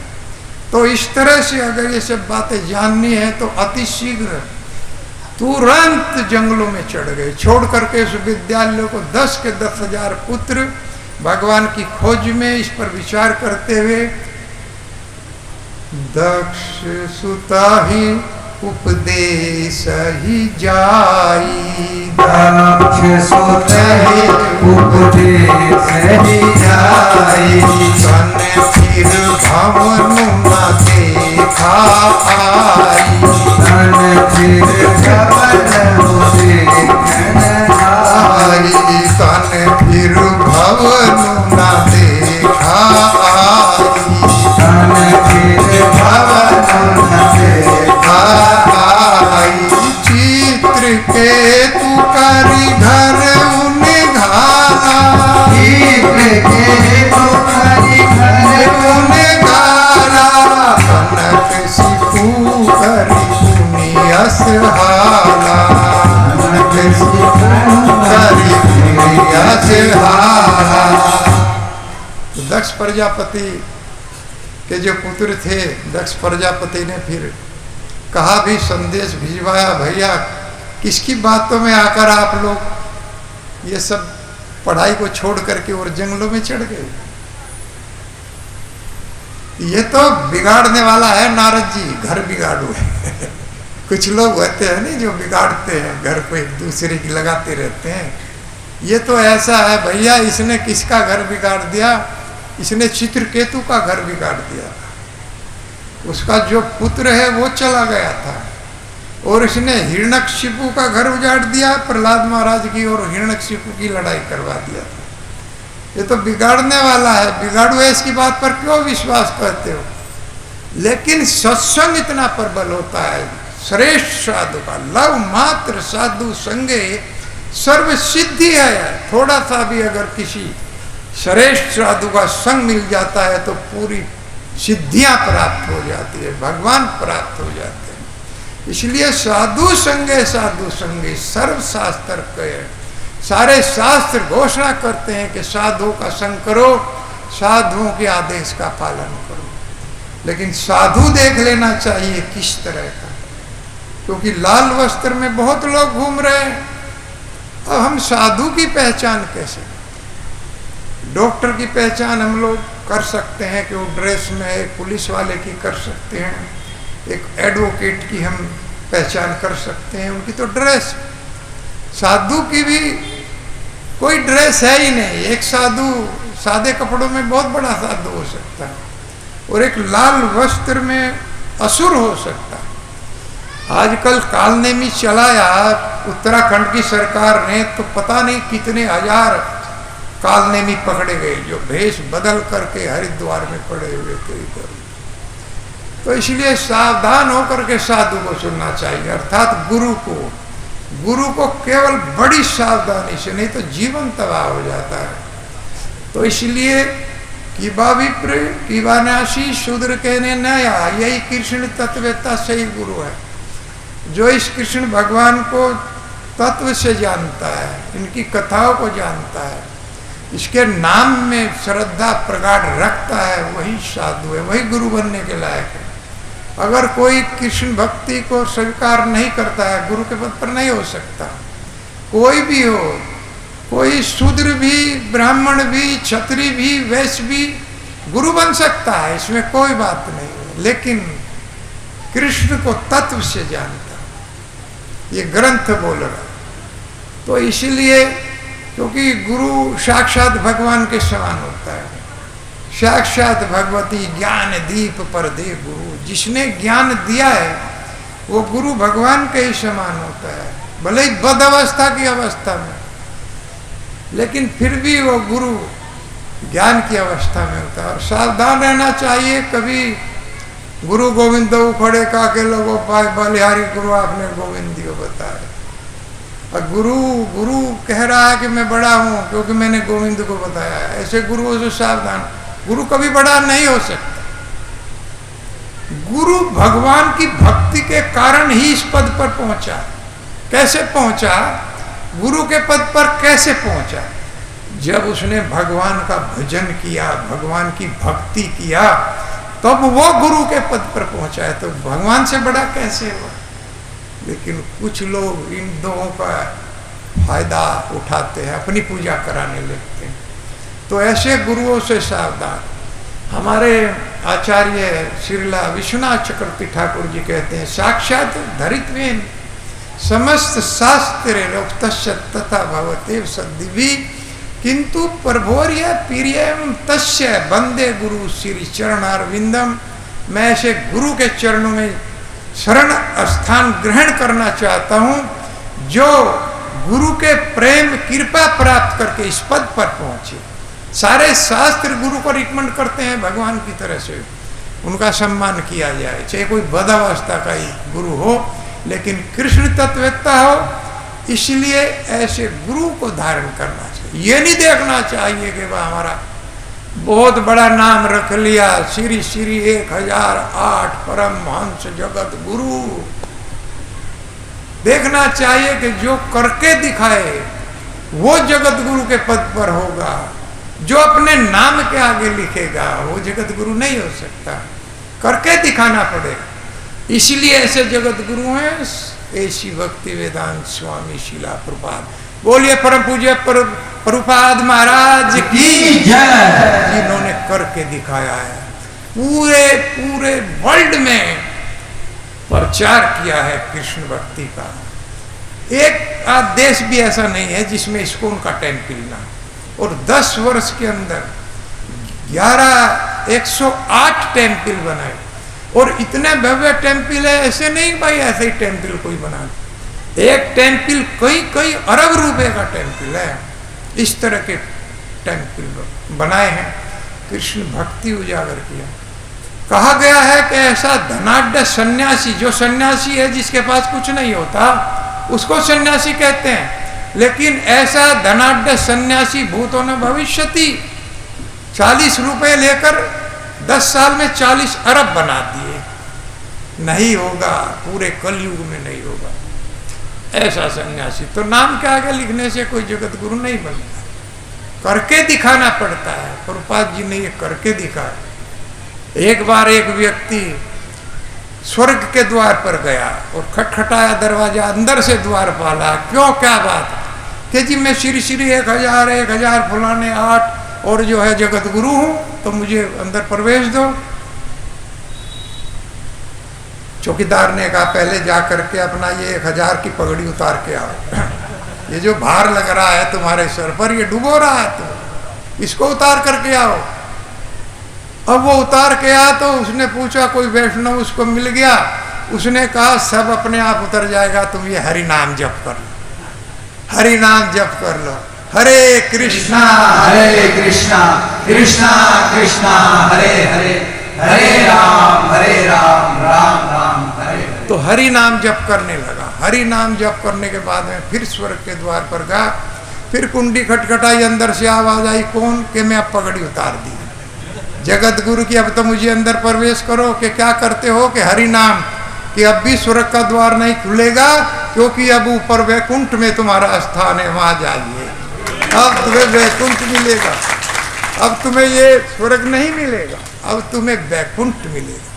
तो इस तरह से अगर ये सब बातें जाननी है तो अति शीघ्र तुरंत जंगलों में चढ़ गए, छोड़ करके उस विद्यालय को 10 के 10,000 पुत्र भगवान की खोज में इस पर विचार करते हुए। दक्ष सुता ही उपदेश ही जाई, दक्ष सुता ही उपदेश ही जाई, तन फिर भवन न देखा आई, तन फिर भवन देखन आई, तन फिर भवन न देखा आई, तन फिर भवन देखा आई, चित्र के तू करी घर उन्हें घाला, चित्र के तू करी घर उन्हें घाला, कनक सिकू करी पुनियस हाला, कनक सिकू करी पुनियस हाला। दक्ष प्रजापति के जो पुत्र थे, दक्ष प्रजापति ने फिर कहा भी, संदेश भिजवाया, भैया किसकी बातों में आकर आप लोग ये सब पढ़ाई को छोड़ करके और जंगलों में चढ़ गए। ये तो बिगाड़ने वाला है नारद जी, घर बिगाड़ू है। कुछ लोग होते हैं नहीं जो बिगाड़ते हैं, घर को एक दूसरे की लगाते रहते हैं। ये तो ऐसा है भैया, इसने किसका घर बिगाड़ दिया? इसने चित्रकेतु का घर बिगाड़ दिया। उसका जो पुत्र है वो चला गया था, और इसने हिरण्यकशिपु का घर उजाड़ दिया, प्रहलाद महाराज की और हिरण्यकशिपु की लड़ाई करवा दिया था। ये तो बिगाड़ने वाला है, बिगाड़ू है, इसकी बात पर क्यों विश्वास करते हो? लेकिन सत्संग इतना प्रबल होता है, श्रेष्ठ साधु का, लव मात्र साधु संगे सर्व सिद्धि है। थोड़ा सा भी अगर किसी श्रेष्ठ साधु का संग मिल जाता है तो पूरी सिद्धियां प्राप्त हो जाती है, भगवान प्राप्त हो जाते हैं। इसलिए साधु संगे सर्व शास्त्र कहे, सारे शास्त्र घोषणा करते हैं कि साधुओं का संग करो, साधुओं के आदेश का पालन करो। लेकिन साधु देख लेना चाहिए किस तरह का, क्योंकि लाल वस्त्र में बहुत लोग घूम रहे हैं। अब हम साधु की पहचान कैसे? डॉक्टर की पहचान हम लोग कर सकते हैं कि वो ड्रेस में, एक पुलिस वाले की कर सकते हैं, एक एडवोकेट की हम पहचान कर सकते हैं, उनकी तो ड्रेस। साधु की भी कोई ड्रेस है ही नहीं। एक साधु सादे कपड़ों में बहुत बड़ा साधु हो सकता है, और एक लाल वस्त्र में असुर हो सकता है। आजकल कालनेमी चलाया उत्तराखंड की सरकार ने, तो पता नहीं कितने हजार कालनेमी पकड़े गए जो भेष बदल करके हरिद्वार में पड़े हुए थे इधर। तो इसलिए सावधान होकर के साधु को सुनना चाहिए, अर्थात गुरु को केवल बड़ी सावधानी से, नहीं तो जीवन तबाह हो जाता है। तो इसलिए किबा विप्र किबा नाशी शूद्र कहने नया, यही कृष्ण तत्ववेत्ता सही गुरु है, जो इस कृष्ण भगवान को तत्व से जानता है, इनकी कथाओं को जानता है, इसके नाम में श्रद्धा प्रगाढ़ रखता है, वही साधु है, वही गुरु बनने के लायक है। अगर कोई कृष्ण भक्ति को स्वीकार नहीं करता है, गुरु के पद पर नहीं हो सकता। कोई भी हो, कोई शूद्र भी, ब्राह्मण भी, क्षत्रिय भी, वैश्य भी गुरु बन सकता है, इसमें कोई बात नहीं। लेकिन कृष्ण को तत्व से जानता, ये ग्रंथ बोल रहा। तो इसीलिए, क्योंकि गुरु साक्षात भगवान के समान होता है, साक्षात भगवती ज्ञान दीप पर दे गुरु, जिसने ज्ञान दिया है वो गुरु भगवान के ही समान होता है, भले ही बद अवस्था की अवस्था में, लेकिन फिर भी वो गुरु ज्ञान की अवस्था में होता है। और सावधान रहना चाहिए, कभी गुरु गोविंद खड़े का के लोगों पाए बलिहारी गुरु आपने गोविंद को बताया, और गुरु कह रहा है कि मैं बड़ा हूं क्योंकि मैंने गोविंद को बताया। ऐसे गुरुओं से सावधान, गुरु कभी बड़ा नहीं हो सकता। गुरु भगवान की भक्ति के कारण ही इस पद पर पहुंचा। कैसे पहुंचा? गुरु के पद पर कैसे पहुंचा? जब उसने भगवान का भजन किया, भगवान की भक्ति किया, तब वो गुरु के पद पर पहुंचा है। तो भगवान से बड़ा कैसे हुआ? लेकिन कुछ लोग इन दोनों का फायदा उठाते हैं, अपनी पूजा कराने लगते हैं। तो ऐसे गुरुओं से सावधान। हमारे आचार्य श्रीला विश्वनाथ चक्रवर्ती ठाकुर जी कहते हैं, साक्षात धरित्वेन समस्त शास्त्र रोक्तस्य तथा भवते सद्दिवी किंतु प्रभोर्य प्रियम तस्य वंदे गुरु श्री चरणारविंदम। मैं ऐसे गुरु के चरणों में शरण स्थान ग्रहण करना चाहता हूँ जो गुरु के प्रेम कृपा प्राप्त करके इस पद पर पहुंचे। सारे शास्त्र गुरु को रिकमेंड करते हैं भगवान की तरह से उनका सम्मान किया जाए, चाहे कोई बदावस्था का ही गुरु हो, लेकिन कृष्ण तत्ववेत्ता हो। इसलिए ऐसे गुरु को धारण करना चाहिए। ये नहीं देखना चाहिए कि वह हमारा बहुत बड़ा नाम रख लिया, श्री श्री 1008 परम हंस जगत गुरु। देखना चाहिए कि जो करके दिखाए वो जगत गुरु के पद पर होगा, जो अपने नाम के आगे लिखेगा वो जगत गुरु नहीं हो सकता, करके दिखाना पड़ेगा। इसलिए ऐसे जगत गुरु हैं ऐसी भक्ति वेदांत स्वामी शिला प्रभुपाद। बोलिए परम पूज्य प्रभुपाद महाराज की जय। जिन्होंने करके दिखाया है, पूरे पूरे वर्ल्ड में प्रचार किया है कृष्ण भक्ति का। एक आध देश भी ऐसा नहीं है जिसमें इस्कॉन का टेम्पल ना, और 10 वर्ष के अंदर 108 टेम्पल बनाए, और इतने भव्य टेम्पल है। ऐसे नहीं भाई ऐसे ही टेम्पल कोई बना, एक टेम्पल कई अरब रुपए का टेम्पल है। इस तरह के टेम्पल बनाए हैं, कृष्ण भक्ति उजागर किया। कहा गया है कि ऐसा धनाढ्य सन्यासी, जो सन्यासी है जिसके पास कुछ नहीं होता उसको सन्यासी कहते हैं, लेकिन ऐसा धनाढ्य सन्यासी भूतों ने भविष्यति 40 रुपए लेकर 10 साल में 40 अरब बना दिए। नहीं होगा, पूरे कलयुग में नहीं होगा ऐसा सन्यासी। तो नाम के आगे लिखने से कोई जगत गुरु नहीं बनता, करके दिखाना पड़ता है। प्रभुपाद जी ने ये करके दिखाया। एक बार एक व्यक्ति स्वर्ग के द्वार पर गया और खटखटाया दरवाजा, अंदर से द्वार पाला। क्यों, क्या बात? कि जी मैं श्री श्री 1000 फलाने 8 और जो है जगत गुरु हूं, तो मुझे अंदर प्रवेश दो। चौकीदार ने कहा पहले जा करके अपना ये 1000 की पगड़ी उतार के आओ। ये जो भार लग रहा है तुम्हारे सर पर, ये डुबो रहा है, तो इसको उतार करके आओ। अब वो उतार के आया तो उसने पूछा, कोई वैष्णव उसको मिल गया। उसने कहा सब अपने आप उतर जाएगा, तुम ये हरि नाम जप कर लो, हरि नाम जप कर लो। हरे कृष्णा कृष्णा कृष्णा कृष्णा हरे हरे, हरे राम राम राम हरे हरे। तो हरि नाम जप करने लगा। हरि नाम जप करने के बाद में फिर स्वर्ग के द्वार पर गया। फिर कुंडी खटखटाई, अंदर से आवाज आई, कौन? कि मैं अब पगड़ी उतार दी जगत गुरु की, अब तो मुझे अंदर प्रवेश करो। कि क्या करते हो? कि हरि नाम, कि अब भी स्वर्ग का द्वार नहीं खुलेगा, क्योंकि अब ऊपर वैकुंठ में तुम्हारा स्थान है, वहां जाइए। अब तुम्हें वैकुंठ मिलेगा, अब तुम्हें ये स्वर्ग नहीं मिलेगा, अब तुम्हें वैकुंठ मिलेगा।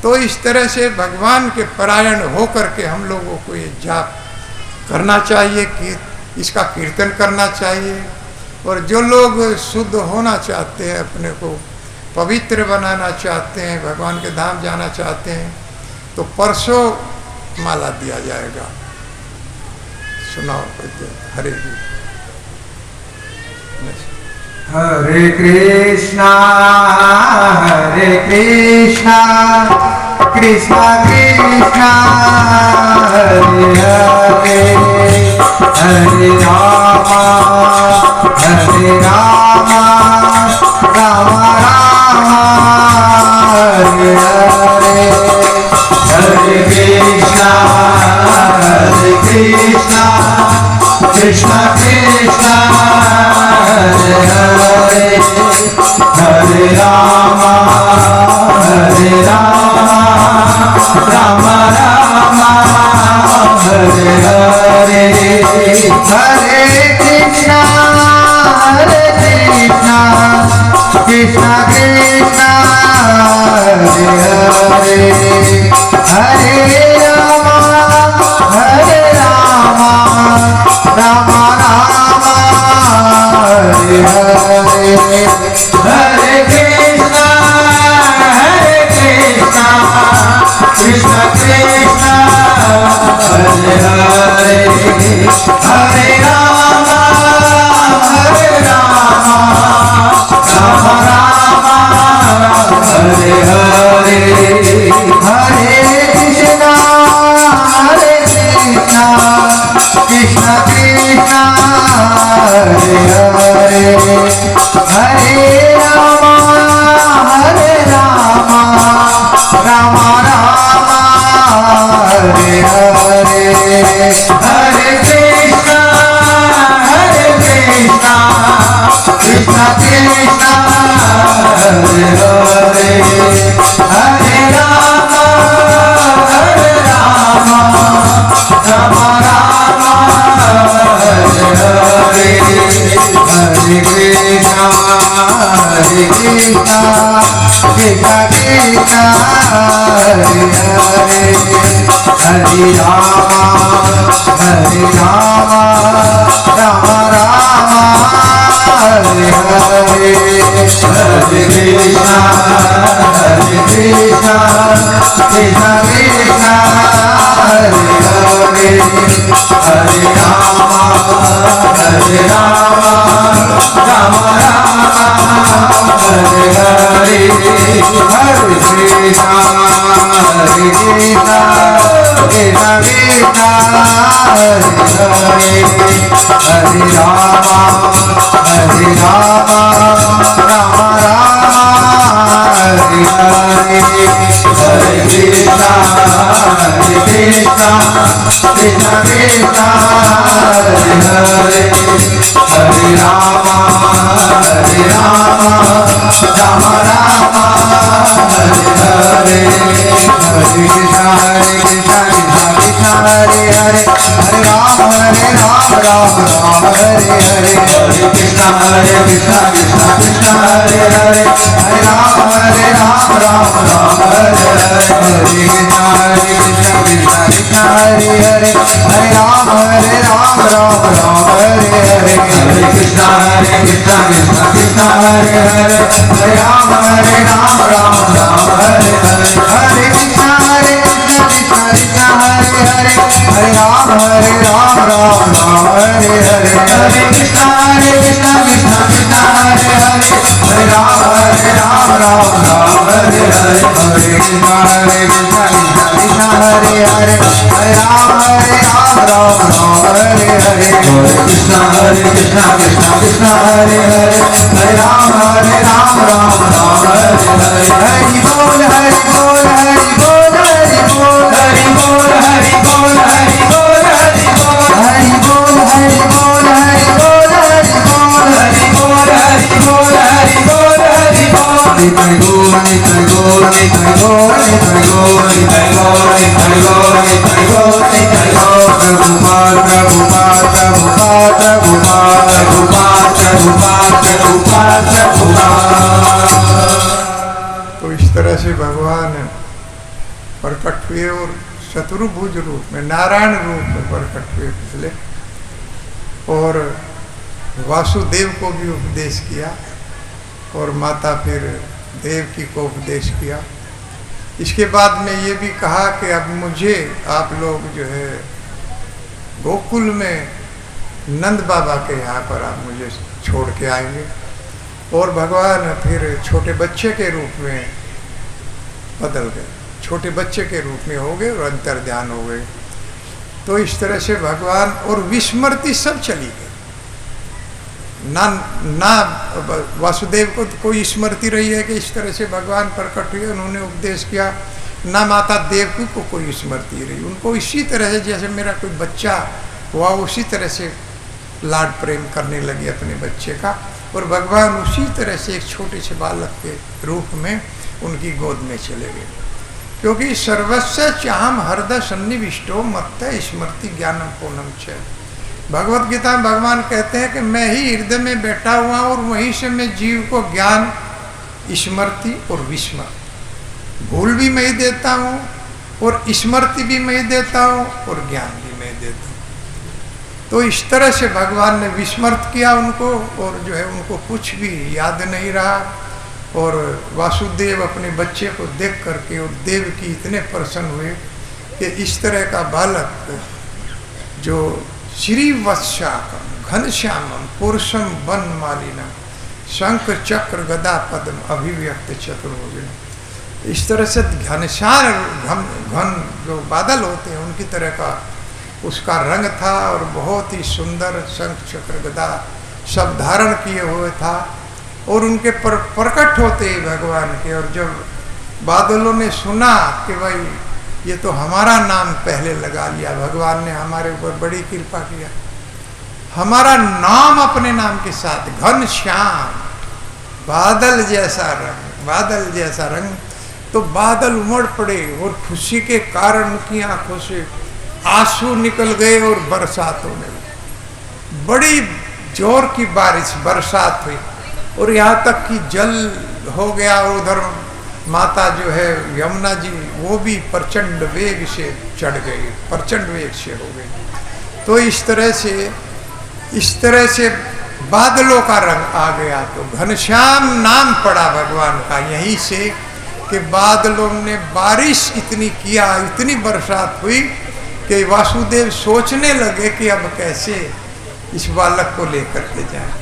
तो इस तरह से भगवान के परायण होकर के हम लोगों को ये जाप करना चाहिए, कि इसका कीर्तन करना चाहिए। और जो लोग शुद्ध होना चाहते हैं, अपने को पवित्र बनाना चाहते हैं, भगवान के धाम जाना चाहते हैं, तो परसों माला दिया जाएगा। सुनाओ हरे हरे कृष्णा कृष्णा कृष्णा हरे हरे, हरे राम राम राम हरे हरे। हरे कृष्णा कृष्णा कृष्णा हरे हरे, हरे राम राम राम हरे हरे। हरे कृष्णा कृष्णा कृष्णा हरे हरे, हरे राम राम राम हरे हरे। हरे कृष्णा कृष्णा कृष्णा हरे हरे, हरे राम राम राम हरे हरे। हरे कृष्णा कृष्णा कृष्णा हरे हरे, हरे राम राम राम हरे हरे। हरे कृष्णा कृष्णा कृष्णा हरे हरे, हरे राम हरे रामा राम राम हरे हरे हरे कृष्णा कृष्ण कृष्ण हरे हरे हरे राम राम राम हरे हरे हरे कृष्णा कृष्ण कृष्ण हरे हरे हरे राम राम राम हरे हरे हरे कृष्णा कृष्ण कृष्ण हरे हरे हरे राम राम राम हरे हरे हरे कृष्णा कृष्ण कृष्ण हरे हरे हरे राम राम हरे हरे हरे कृष्णा कृष्ण कृष्ण हरे हरे हरे राम राम हरे हरे हरे कृष्णा कृष्ण कृष्ण हरे हरे हरे राम राम हरे हरे हरे कृष्णा कृष्ण कृष्ण हरे हरे हरे राम राम हरे हरे हरे कृष्णा कृष्ण कृष्ण हरे हरे हरे राम राम हरे हरे हरे कृष्णा कृष्ण कृष्ण हरे हरे हरे राम राम हरे हरे हरे कृष्णा कृष्ण कृष्ण हरे हरे हरे राम हरे हरे हरे कृष्णा कृष्ण कृष्ण हरे हरे हरे राम हरे हरि बोल हरि बोल हरि बोल हरि बोल हरि बोल हरि बोल हरि बोल हरि बोल हरि बोल हरि बोल हरि बोल हरि बोल हरि बोल हरि बोल हरि बोल हरि बोल निताई गौर निताई गौर निताई गौर निताई गौर निताई गौर निताई गौर निताई गौर निताई गौर प्रभुपाद प्रभुपाद प्रभुपाद प्रभुपाद प्रभुपाद प्रभुपाद प्रभुपाद प्रभुपाद। तो इस तरह से भगवान प्रकट हुए और चतुर्भुज रूप में नारायण रूप में प्रकट हुए पिछले, और वासुदेव को भी उपदेश किया और माता फिर देवकी को उपदेश किया। इसके बाद में ये भी कहा कि अब मुझे आप लोग जो है गोकुल में नंद बाबा के यहाँ पर आप मुझे छोड़ के आएंगे, और भगवान फिर छोटे बच्चे के रूप में बदल गए, छोटे बच्चे के रूप में हो गए और अंतर्ध्यान हो गए। तो इस तरह से भगवान और विस्मृति सब चली गई, ना वासुदेव को कोई स्मृति रही है कि इस तरह से भगवान प्रकट हुए, उन्होंने उपदेश किया, ना माता देवकी को कोई स्मृति रही। उनको इसी तरह से जैसे मेरा कोई बच्चा हुआ उसी तरह से लाड प्रेम करने लगे अपने बच्चे का, और भगवान उसी तरह से एक छोटे से बालक के रूप में उनकी गोद में चले गए। क्योंकि सर्वस्व चाहम हृदय सन्निविष्टो मत्त स्मृति ज्ञानम पूर्णम छ। भगवत गीता में भगवान कहते हैं कि मैं ही हृदय में बैठा हुआ और वहीं से मैं जीव को ज्ञान, स्मृति और विस्मृति, भूल भी मैं ही देता हूँ और स्मृति भी मैं ही देता हूँ और ज्ञान भी मैं देता हूँ। तो इस तरह से भगवान ने विस्मृत किया उनको, और जो है उनको कुछ भी याद नहीं रहा। और वासुदेव अपने बच्चे को देख करके और देवकी इतने प्रसन्न हुए कि इस तरह का बालक जो श्रीवत्साकम घनश्यामम पुरुषम वन मालिना शंख चक्र गदा पद्म अभिव्यक्त चतुर्भुज, इस तरह से घन जो बादल होते हैं उनकी तरह का उसका रंग था, और बहुत ही सुंदर शंख चक्र गदा सब धारण किए हुए था। और उनके प्रकट होते ही भगवान के, और जब बादलों ने सुना कि भाई ये तो हमारा नाम पहले लगा लिया, भगवान ने हमारे ऊपर बड़ी कृपा किया, हमारा नाम अपने नाम के साथ घन श्याम, बादल जैसा रंग, बादल जैसा रंग। तो बादल उमड़ पड़े और खुशी के कारण उनकी आंखों से आंसू निकल गए और बरसात होने लगी, बड़ी जोर की बारिश बरसात हुई, और यहाँ तक कि जल हो गया। और उधर माता जो है यमुना जी वो भी प्रचंड वेग से चढ़ गई, प्रचंड वेग से हो गई। तो इस तरह से बादलों का रंग आ गया। तो घनश्याम नाम पड़ा भगवान का यहीं से कि बादलों ने बारिश इतनी किया, इतनी बरसात हुई कि वासुदेव सोचने लगे कि अब कैसे इस बालक को लेकर के जाए।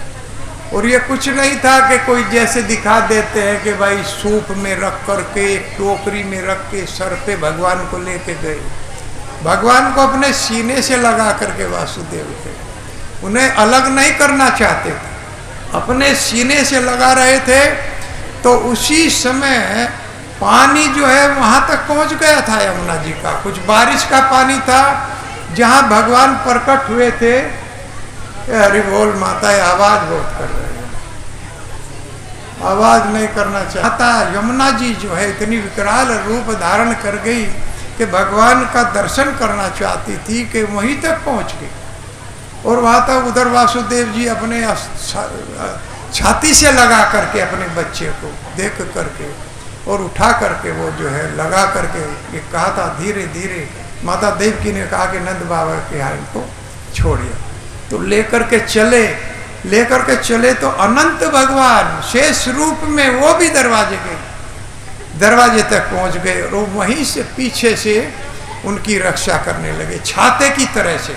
और ये कुछ नहीं था कि कोई जैसे दिखा देते हैं कि भाई सूप में रख करके एक टोकरी में रख के सर पे भगवान को लेके गए। भगवान को अपने सीने से लगा करके वासुदेव थे, उन्हें अलग नहीं करना चाहते थे, अपने सीने से लगा रहे थे। तो उसी समय पानी जो है वहां तक पहुंच गया था यमुना जी का, कुछ बारिश का पानी था जहां भगवान प्रकट हुए थे। हरि बोल माता, आवाज बहुत कर रहे हैं, आवाज नहीं करना चाहता। यमुना जी जो है इतनी विकराल रूप धारण कर गई कि भगवान का दर्शन करना चाहती थी कि वहीं तक पहुंच गई। और वहां तक उधर वासुदेव जी अपने छाती से लगा करके अपने बच्चे को देख करके और उठा करके वो जो है लगा करके ये कहा था धीरे धीरे। माता देवकी ने कहा कि नंद बाबा के यहाँ इनको छोड़िए। तो लेकर के चले तो अनंत भगवान शेष रूप में वो भी दरवाजे तक पहुंच गए और वहीं से पीछे से उनकी रक्षा करने लगे, छाते की तरह से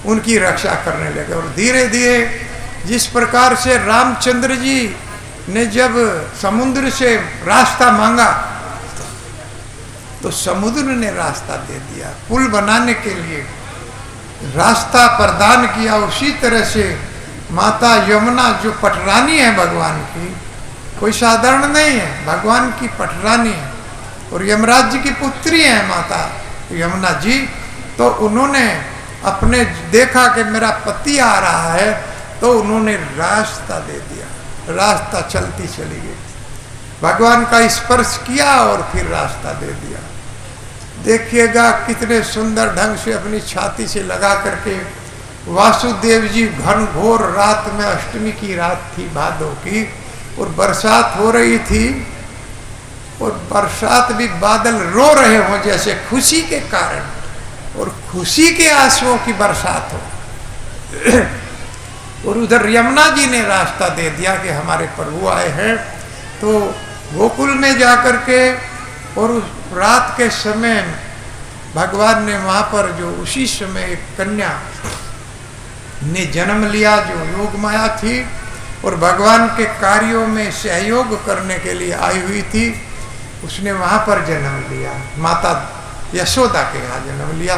उनकी रक्षा करने लगे। और धीरे धीरे जिस प्रकार से रामचंद्र जी ने जब समुद्र से रास्ता मांगा तो समुद्र ने रास्ता दे दिया, पुल बनाने के लिए रास्ता प्रदान किया। उसी तरह से माता यमुना जो पटरानी है भगवान की, कोई साधारण नहीं है, भगवान की पटरानी है और यमराज जी की पुत्री है माता यमुना जी। तो उन्होंने अपने देखा कि मेरा पति आ रहा है तो उन्होंने रास्ता दे दिया, रास्ता चलती चली गई, भगवान का स्पर्श किया और फिर रास्ता दे दिया। देखिएगा कितने सुंदर ढंग से अपनी छाती से लगा करके वासुदेव जी। घनघोर रात में, अष्टमी की रात थी भादों की, और बरसात हो रही थी और बरसात भी बादल रो रहे हों जैसे खुशी के कारण, और खुशी के आंसुओं की बरसात हो। और उधर यमुना जी ने रास्ता दे दिया कि हमारे प्रभु आए हैं। तो गोकुल में जाकर के और उस रात के समय भगवान ने वहाँ पर जो उसी समय एक कन्या ने जन्म लिया जो योग माया थी और भगवान के कार्यों में सहयोग करने के लिए आई हुई थी, उसने वहाँ पर जन्म लिया, माता यशोदा के यहाँ जन्म लिया।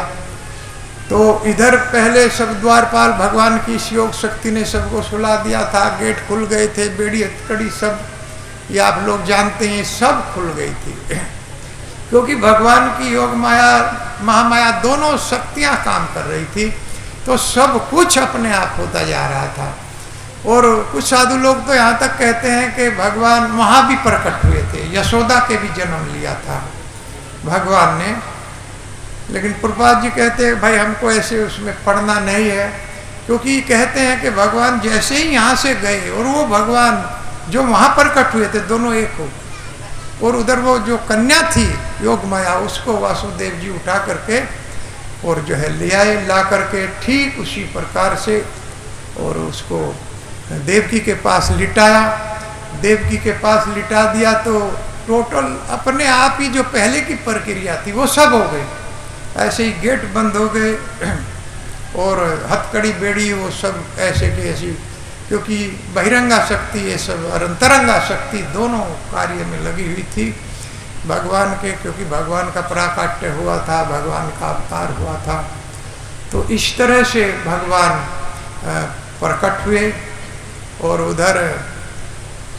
तो इधर पहले सब द्वारपाल भगवान की इस योग शक्ति ने सबको सुला दिया था, गेट खुल गए थे, बेड़ी हथकड़ी सब ये आप लोग जानते हैं सब खुल गई थी, क्योंकि भगवान की योग माया महामाया दोनों शक्तियां काम कर रही थी। तो सब कुछ अपने आप होता जा रहा था। और कुछ साधु लोग तो यहाँ तक कहते हैं कि भगवान वहाँ भी प्रकट हुए थे, यशोदा के भी जन्म लिया था भगवान ने। लेकिन प्रभुपाद जी कहते हैं भाई हमको ऐसे उसमें पढ़ना नहीं है, क्योंकि कहते हैं कि भगवान जैसे ही यहाँ से गए और वो भगवान जो वहाँ प्रकट हुए थे दोनों एक हो, और उधर वो जो कन्या थी योग माया उसको वासुदेव जी उठा करके और जो है ले आए, ला करके ठीक उसी प्रकार से और उसको देवकी के पास लिटाया। देवकी के पास लिटा दिया तो टोटल अपने आप ही जो पहले की प्रक्रिया थी वो सब हो गई। ऐसे ही गेट बंद हो गए और हथकड़ी बेड़ी वो सब ऐसे की ऐसी, क्योंकि बहिरंगा शक्ति ये सब और अंतरंगा शक्ति दोनों कार्य में लगी हुई थी भगवान के, क्योंकि भगवान का प्राकाट्य हुआ था, भगवान का अवतार हुआ था। तो इस तरह से भगवान प्रकट हुए। और उधर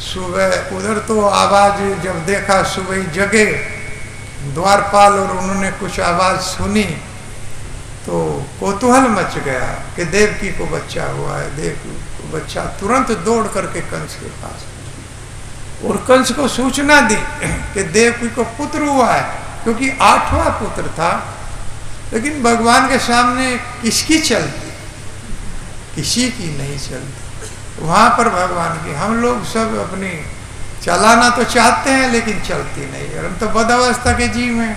सुबह उधर तो आवाज़ जब देखा सुबह जगे द्वारपाल और उन्होंने कुछ आवाज़ सुनी तो कौतूहल मच गया कि देवकी को बच्चा हुआ है। देवकी को बच्चा तुरंत दौड़ करके कंस के पास और कंस को सूचना दी कि देवकी को पुत्र हुआ है, क्योंकि 8वां पुत्र था। लेकिन भगवान के सामने किसकी चलती, किसी की नहीं चलती। वहाँ पर भगवान की हम लोग सब अपनी चलाना तो चाहते हैं लेकिन चलती नहीं, और हम तो बद अवस्था के जीव हैं।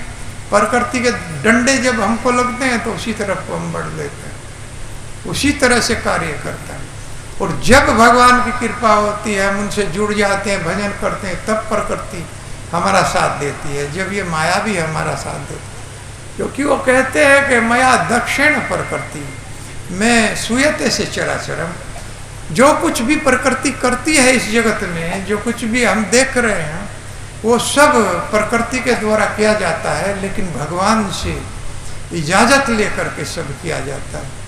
प्रकृति के डंडे जब हमको लगते हैं तो उसी तरफ को हम बढ़ लेते हैं, उसी तरह से कार्य करता है। और जब भगवान की कृपा होती है, हम उनसे जुड़ जाते हैं, भजन करते हैं, तब प्रकृति हमारा साथ देती है। जब ये माया भी हमारा साथ देती है, क्योंकि वो कहते हैं कि माया दक्षिण प्रकृति में सूयते से चराचरम। जो कुछ भी प्रकृति करती है इस जगत में, जो कुछ भी हम देख रहे हैं, वो सब प्रकृति के द्वारा किया जाता है, लेकिन भगवान से इजाजत लेकर के सब किया जाता है।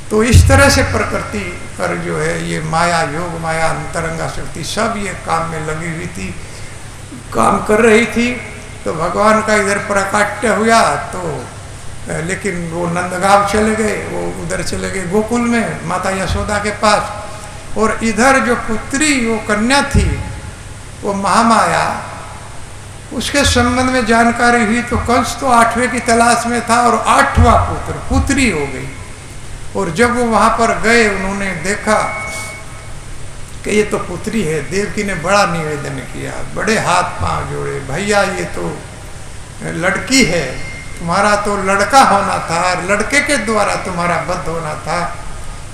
तो इस तरह से प्रकृति पर जो है ये माया, योग माया, अंतरंगा शक्ति सब ये काम में लगी हुई थी, काम कर रही थी। तो भगवान का इधर प्राकट्य हुआ तो लेकिन वो नंदगांव चले गए, वो उधर चले गए गोकुल में माता यशोदा के पास। और इधर जो पुत्री वो कन्या थी, वो महामाया, उसके संबंध में जानकारी हुई तो कंस तो 8वें की तलाश में था और 8वां पुत्री हो गई। और जब वो वहां पर गए, उन्होंने देखा कि ये तो पुत्री है। देवकी ने बड़ा निवेदन किया, बड़े हाथ पांव जोड़े, भैया ये तो लड़की है, तुम्हारा तो लड़का होना था, लड़के के द्वारा तुम्हारा वध होना था,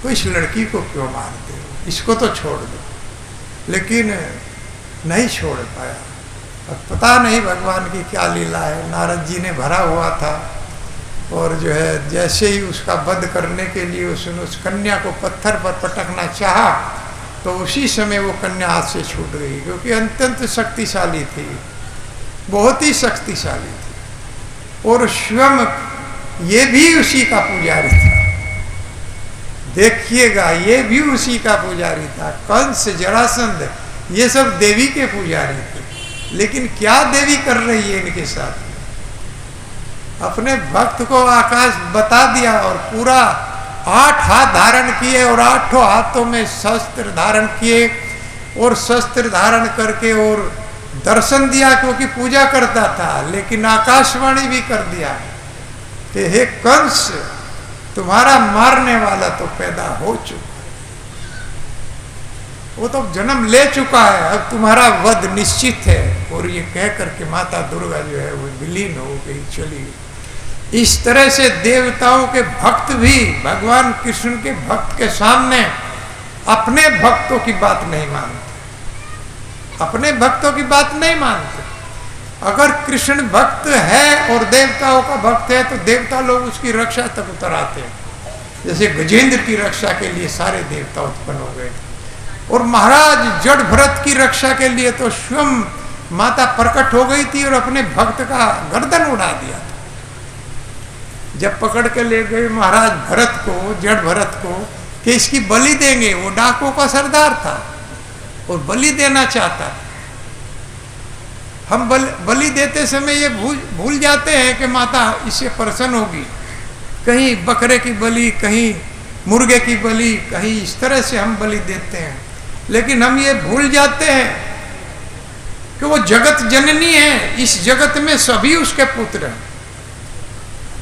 तो इस लड़की को क्यों मारते हो, इसको तो छोड़ दो। लेकिन नहीं छोड़ पाया। अब पता नहीं भगवान की क्या लीला है। नारद जी ने भरा हुआ था और जो है जैसे ही उसका वध करने के लिए उसने उस कन्या को पत्थर पर पटकना चाहा तो उसी समय वो कन्या हाथ से छूट गई, क्योंकि अत्यंत शक्तिशाली थी, बहुत ही शक्तिशाली थी। और स्वयं ये भी उसी का पुजारी था, देखिएगा, ये भी उसी का पुजारी था। कंस, जरासंध, ये सब देवी के पुजारी थे। लेकिन क्या देवी कर रही है इनके साथ? अपने भक्त को आकाश बता दिया और पूरा 8 हाथ धारण किए और 8 हाथों में शस्त्र धारण किए और शस्त्र धारण करके और दर्शन दिया, क्योंकि पूजा करता था। लेकिन आकाशवाणी भी कर दिया कि हे कंस, तुम्हारा मारने वाला तो पैदा हो चुका, वो तो जन्म ले चुका है, अब तुम्हारा वध निश्चित है। और ये कह करके माता दुर्गा जो है वो विलीन हो गई, चली गई। इस तरह से देवताओं के भक्त भी भगवान कृष्ण के भक्त के सामने अपने भक्तों की बात नहीं मानते, अपने भक्तों की बात नहीं मानते। अगर कृष्ण भक्त है और देवताओं का भक्त है तो देवता लोग उसकी रक्षा तक उतर आते हैं। जैसे गजेंद्र की रक्षा के लिए सारे देवता उत्पन्न हो गए, और महाराज जड़ भरत की रक्षा के लिए तो स्वयं माता प्रकट हो गई थी और अपने भक्त का गर्दन उड़ा दिया था। जब पकड़ के ले गए महाराज भरत को, जड़ भरत को, कि इसकी बलि देंगे, वो डाकुओं का सरदार था और बलि देना चाहता था। हम बलि देते समय ये भूल जाते हैं कि माता इससे प्रसन्न होगी, कहीं बकरे की बलि, कहीं मुर्गे की बलि, कहीं इस तरह से हम बलि देते हैं। लेकिन हम ये भूल जाते हैं कि वो जगत जननी है, इस जगत में सभी उसके पुत्र हैं।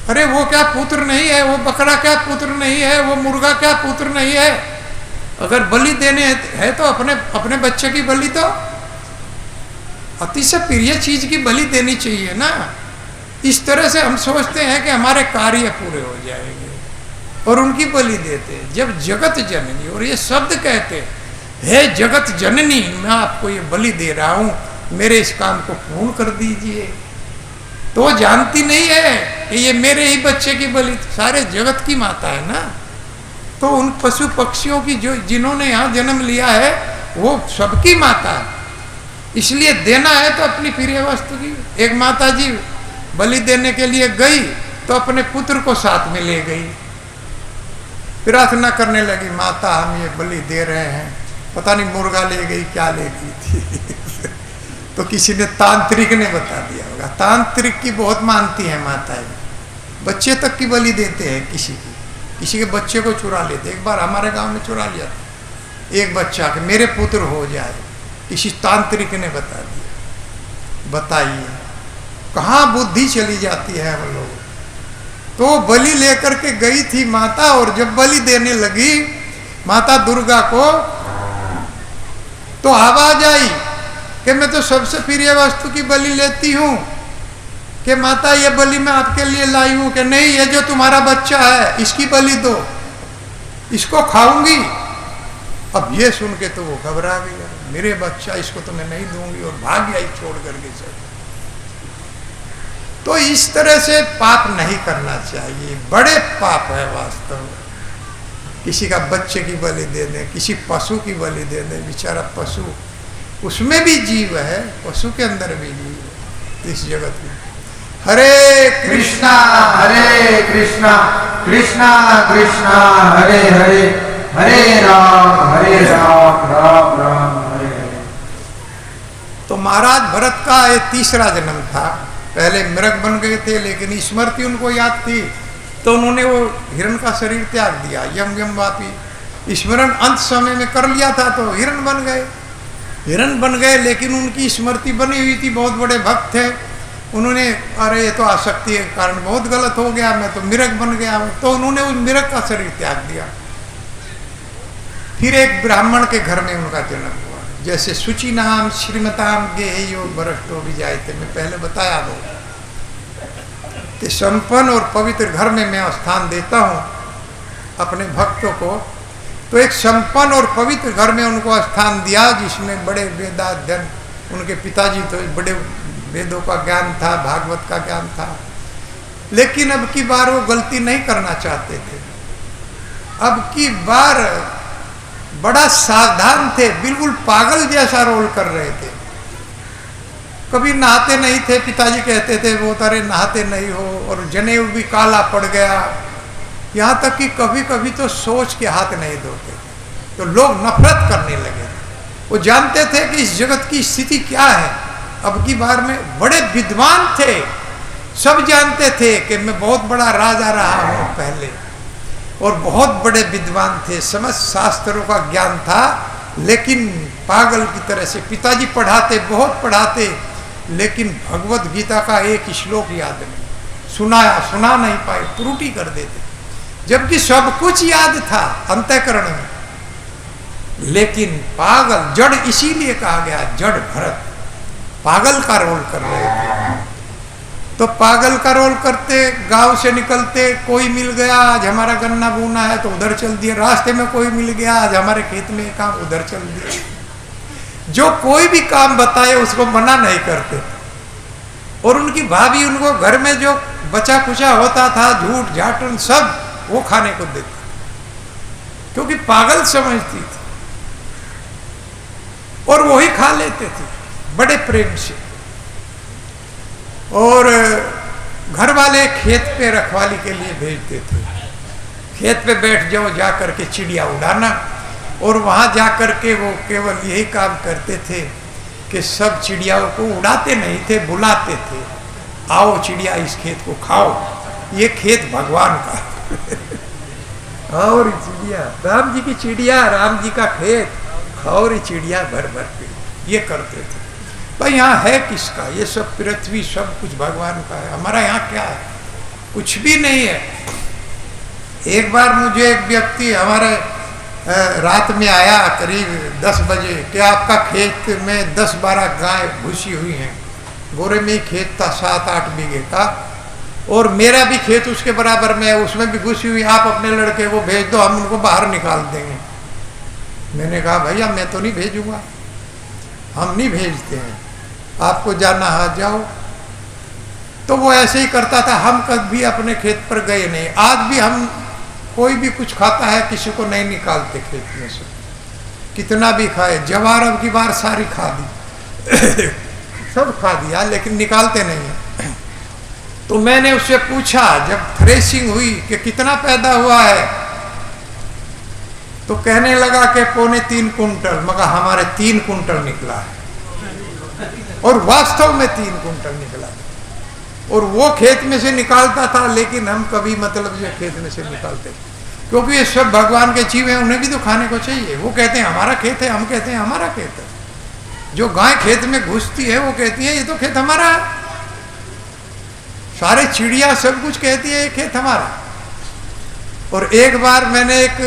अरे वो क्या पुत्र नहीं है, वो बकरा क्या पुत्र नहीं है, वो मुर्गा क्या पुत्र नहीं है। अगर बलि देने है तो अपने बच्चे की बलि तो अतिशय प्रिय चीज की बलि देनी चाहिए ना। इस तरह से हम सोचते हैं कि हमारे कार्य पूरे हो जाएंगे और उनकी बलि देते हैं। जब जगत जननी, और ये शब्द कहते हैं, हे जगत जननी, मैं आपको ये बलि दे रहा हूं, मेरे इस काम को पूर्ण कर दीजिए। तो वो जानती नहीं है कि ये मेरे ही बच्चे की बलि, सारे जगत की माता है ना। तो उन पशु पक्षियों की जो जिन्होंने यहाँ जन्म लिया है वो सबकी माता है, इसलिए देना है तो अपनी प्रिय वस्तु की। एक माता जी बलि देने के लिए गई तो अपने पुत्र को साथ में ले गई, प्रार्थना करने लगी, माता हम ये बलि दे रहे हैं, पता नहीं मुर्गा ले गई क्या ले गई थी तो किसी ने, तांत्रिक ने बता दिया होगा। तांत्रिक की बहुत मानती है माताएं, बच्चे तक की बलि देते हैं, किसी के बच्चे को चुरा लेते। एक बार हमारे गांव में चुरा लिया था एक बच्चा के, मेरे पुत्र हो जाए, किसी तांत्रिक ने बता दिया। बताइए कहाँ बुद्धि चली जाती है हम लोग। तो बलि लेकर के गई थी माता, और जब बलि देने लगी माता दुर्गा को तो आवाज आई कि मैं तो सबसे प्रिय वस्तु की बलि लेती हूँ, कि माता ये बलि मैं आपके लिए लाई हूं, कि नहीं ये जो तुम्हारा बच्चा है इसकी बलि दो, इसको खाऊंगी। अब ये सुन के तो वो घबरा गया, मेरे बच्चा इसको तो मैं नहीं दूंगी, और भाग आई छोड़ करके सब। तो इस तरह से पाप नहीं करना चाहिए, बड़े पाप है वास्तव में। किसी का बच्चे की बलि दे दें, किसी पशु की बलि दे दें, बेचारा पशु, उसमें भी जीव है, पशु के अंदर भी जीव है इस जगत में। हरे कृष्णा कृष्णा कृष्णा कृष्णा हरे हरे, हरे राम राम राम हरे हरे। तो महाराज भरत का ये तीसरा जन्म था। पहले मृग बन गए थे, लेकिन स्मृति उनको याद थी, तो उन्होंने वो हिरण का शरीर त्याग दिया, यम यम वापी स्मरण अंत समय में कर लिया था, तो हिरण बन गए। हिरण बन गए, लेकिन उनकी स्मृति बनी हुई थी, बहुत बड़े भक्त थे। उन्होंने अरे ये तो आसक्ति के कारण बहुत गलत हो गया, मैं तो मृग बन गया हूँ, तो उन्होंने उस मृग का शरीर त्याग दिया। फिर एक ब्राह्मण के घर में उनका जन्म हुआ, जैसे शुचि नाम श्रीमताम गेयो बरष्टो भी जाए थे, मैं पहले बताया दो कि संपन्न और पवित्र घर में मैं स्थान देता हूँ अपने भक्तों को। तो एक संपन्न और पवित्र घर में उनको स्थान दिया, जिसमें बड़े वेदाध्ययन, उनके पिताजी तो बड़े वेदों का ज्ञान था, भागवत का ज्ञान था। लेकिन अब की बार वो गलती नहीं करना चाहते थे। अब की बार बड़ा सावधान थे, बिल्कुल पागल जैसा रोल कर रहे थे। कभी नहाते नहीं थे, पिताजी कहते थे वो तारे नहाते नहीं हो, और जनेऊ भी काला पड़ गया। यहाँ तक कि कभी कभी तो सोच के हाथ नहीं धोते थे, तो लोग नफरत करने लगे। वो जानते थे कि इस जगत की स्थिति क्या है। अब की बार में बड़े विद्वान थे, सब जानते थे कि मैं बहुत बड़ा राजा रहा हूँ पहले, और बहुत बड़े विद्वान थे, समस्त शास्त्रों का ज्ञान था। लेकिन पागल की तरह से पिताजी पढ़ाते, बहुत पढ़ाते, लेकिन भगवत गीता का एक श्लोक याद नहीं, सुना नहीं पाए, त्रुटि कर देते, जबकि सब कुछ याद था अंतःकरण में। लेकिन पागल, जड़ इसीलिए कहा गया जड़ भरत, पागल का रोल कर रहे थे। तो पागल का रोल करते, गांव से निकलते, कोई मिल गया, आज हमारा गन्ना बोना है तो उधर चल दिया, रास्ते में कोई मिल गया, आज हमारे खेत में काम, उधर चल दिया। जो कोई भी काम बताए उसको मना नहीं करते। और उनकी भाभी उनको घर में जो बचा कुचा होता था, झूठ झाटन सब, वो खाने को देती, क्योंकि पागल समझती थी, और वही खा लेते थे बड़े प्रेम से। और घर वाले खेत पे रखवाली के लिए भेजते थे, खेत पे बैठ जाओ, जा करके चिड़िया उड़ाना। और वहाँ जा करके वो केवल यही काम करते थे कि सब चिड़ियाओं को उड़ाते नहीं थे, बुलाते थे, आओ चिड़िया इस खेत को खाओ, ये खेत भगवान का। और चिड़िया, राम जी की चिड़िया, राम जी का खेत, खाओ रे चिड़िया भर भर के, ये करते थे। भाई यहाँ है किसका? ये सब पृथ्वी सब कुछ भगवान का है, हमारा यहाँ क्या है? कुछ भी नहीं है। एक बार मुझे एक व्यक्ति हमारे रात में आया करीब 10 बजे कि आपका खेत में 10-12 गाय घुसी हुई हैं। गोरे में ही खेत था 7-8 बीघे का, और मेरा भी खेत उसके बराबर में है, उसमें भी घुसी हुई, आप अपने लड़के को भेज दो, हम उनको बाहर निकाल देंगे। मैंने कहा भैया मैं तो नहीं भेजूंगा, हम नहीं भेजते हैं, आपको जाना है जाओ। तो वो ऐसे ही करता था, हम कभी अपने खेत पर गए नहीं। आज भी हम कोई भी कुछ खाता है किसी को नहीं निकालते खेत में से, कितना भी खाए। जवार अब की बार सारी खा दी सब खा दिया, लेकिन निकालते नहीं है। तो मैंने उससे पूछा जब थ्रेसिंग हुई कि कितना पैदा हुआ है, तो कहने लगा कि 3.25 कुंटल। मगर हमारे 3 कुंटल निकला है, और वास्तव में 3 कुंटल निकला। और वो खेत में से निकालता था, लेकिन हम कभी मतलब जो खेत में से निकालते, क्योंकि ये सब भगवान के जीव हैं, उन्हें भी तो खाने को चाहिए। वो कहते हैं हमारा खेत है, हम कहते हैं हमारा खेत है। जो गाय खेत में घुसती है वो कहती है ये तो खेत हमारा है। सारे चिड़िया सब कुछ कहती है ये खेत हमारा। और एक बार मैंने एक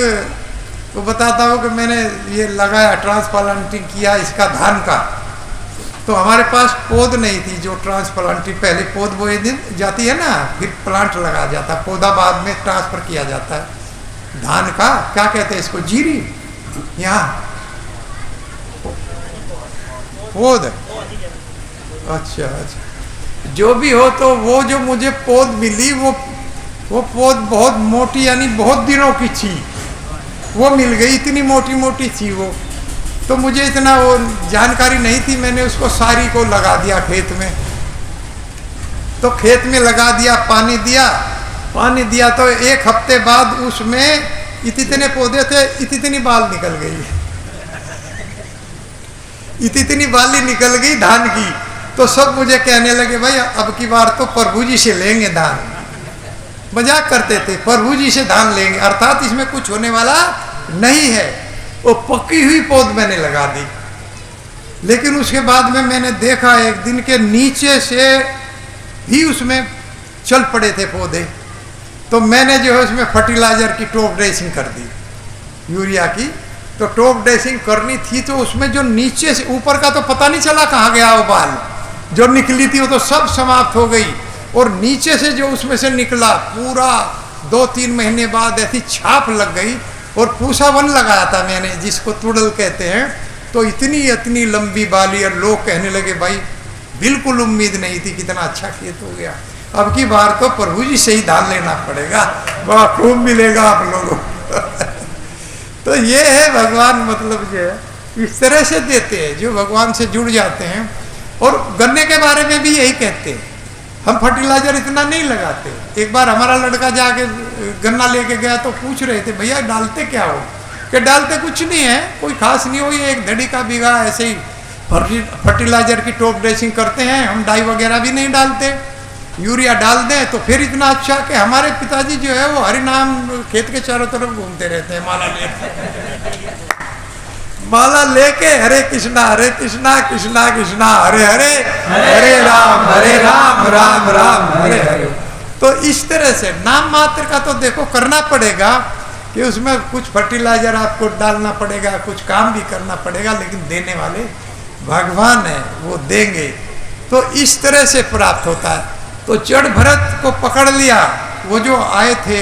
तो बताता हूँ कि मैंने ये लगाया, ट्रांसप्लांटिंग किया इसका धान का, तो हमारे पास पौध नहीं थी जो ट्रांसप्लांट, पहले पौध बोई जाती है ना, फिर प्लांट लगाया जाता है, पौधा बाद में ट्रांसफर किया जाता है। धान का क्या कहते हैं इसको, जीरी, यहाँ पौध। अच्छा अच्छा, जो भी हो, तो वो जो मुझे पौध मिली वो पौध बहुत मोटी, यानी बहुत दिनों की थी, वो मिल गई, इतनी मोटी मोटी थी वो। तो मुझे इतना वो जानकारी नहीं थी, मैंने उसको सारी को लगा दिया खेत में। तो खेत में लगा दिया, पानी दिया तो एक हफ्ते बाद उसमें इतने पौधे थे, इतनी बाल निकल गई, इतनी बाली निकल गई धान की। तो सब मुझे कहने लगे भाई अब की बार तो प्रभु जी से लेंगे धान। मजाक करते थे, प्रभु जी से धान लेंगे, अर्थात इसमें कुछ होने वाला नहीं है। वो पकी हुई पौध मैंने लगा दी, लेकिन उसके बाद में मैंने देखा एक दिन के नीचे से भी उसमें चल पड़े थे पौधे। तो मैंने जो है उसमें फर्टिलाइजर की टॉप ड्रेसिंग कर दी, यूरिया की। तो टॉप ड्रेसिंग करनी थी, तो उसमें जो नीचे से ऊपर का तो पता नहीं चला कहाँ गया वो बाल, जो निकली थी वो तो सब समाप्त हो गई। और नीचे से जो उसमें से निकला पूरा 2-3 महीने बाद ऐसी छाप लग गई। और पूसा वन लगाया था मैंने, जिसको तुड़ल कहते हैं। तो इतनी लंबी बाली, और लोग कहने लगे भाई बिल्कुल उम्मीद नहीं थी, कितना अच्छा खेत हो गया, अब की बार तो प्रभु जी से ही धान लेना पड़ेगा, बड़ा खूब मिलेगा आप लोगों को। तो ये है भगवान, मतलब जो है इस तरह से देते हैं जो भगवान से जुड़ जाते हैं। और गन्ने के बारे में भी यही कहते हैं, हम फर्टिलाइजर इतना नहीं लगाते। एक बार हमारा लड़का जाके गन्ना लेके गया तो पूछ रहे थे भैया डालते क्या हो, कि डालते कुछ नहीं है, कोई खास नहीं हो, ये 1 धड़ी का बीघा ऐसे ही फर्टिलाइजर की टॉप ड्रेसिंग करते हैं, हम डाई वगैरह भी नहीं डालते, यूरिया डाल दें तो फिर इतना अच्छा कि हमारे पिताजी जो है वो हरि नाम खेत के चारों तरफ घूमते रहते हैं, माला लेके हरे कृष्णा कृष्णा कृष्णा हरे हरे, हरे राम राम राम हरे हरे। तो इस तरह से नाम मात्र का तो देखो करना पड़ेगा कि उसमें कुछ फर्टिलाइजर आपको डालना पड़ेगा, कुछ काम भी करना पड़ेगा, लेकिन देने वाले भगवान है, वो देंगे। तो इस तरह से प्राप्त होता है। तो जड़ भरत को पकड़ लिया, वो जो आए थे,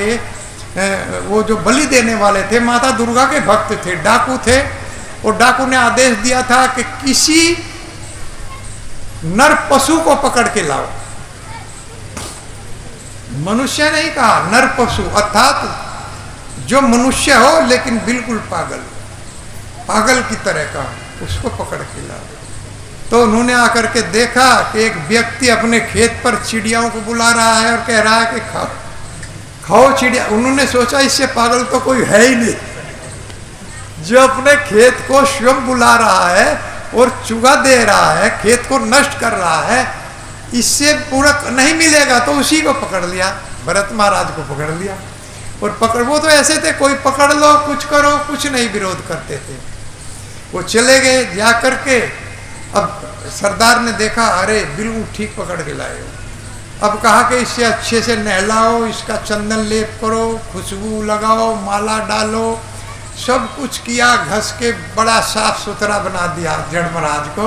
वो जो बलि देने वाले थे, माता दुर्गा के भक्त थे, डाकू थे। और डाकू ने आदेश दिया था कि किसी नर पशु को पकड़ के लाओ, मनुष्य नहीं कहा, नर पशु, अर्थात जो मनुष्य हो लेकिन बिल्कुल पागल की तरह का, उसको पकड़ के लाओ। तो उन्होंने आकर के देखा कि एक व्यक्ति अपने खेत पर चिड़ियाओं को बुला रहा है और कह रहा है कि खाओ चिड़िया। उन्होंने सोचा इससे पागल तो कोई है ही नहीं, जो अपने खेत को स्वयं बुला रहा है और चुगा दे रहा है, खेत को नष्ट कर रहा है, इससे पूरक नहीं मिलेगा। तो उसी को पकड़ लिया, भरत महाराज को पकड़ लिया। और वो तो ऐसे थे, कोई पकड़ लो कुछ करो, कुछ नहीं विरोध करते थे। वो चले गए, जा करके अब सरदार ने देखा अरे बिल्कुल ठीक पकड़ के लाए हो। अब कहा कि इससे अच्छे से नहलाओ, इसका चंदन लेप करो, खुशबू लगाओ, माला डालो, सब कुछ किया, घस के बड़ा साफ सुथरा बना दिया जड़ महाराज को।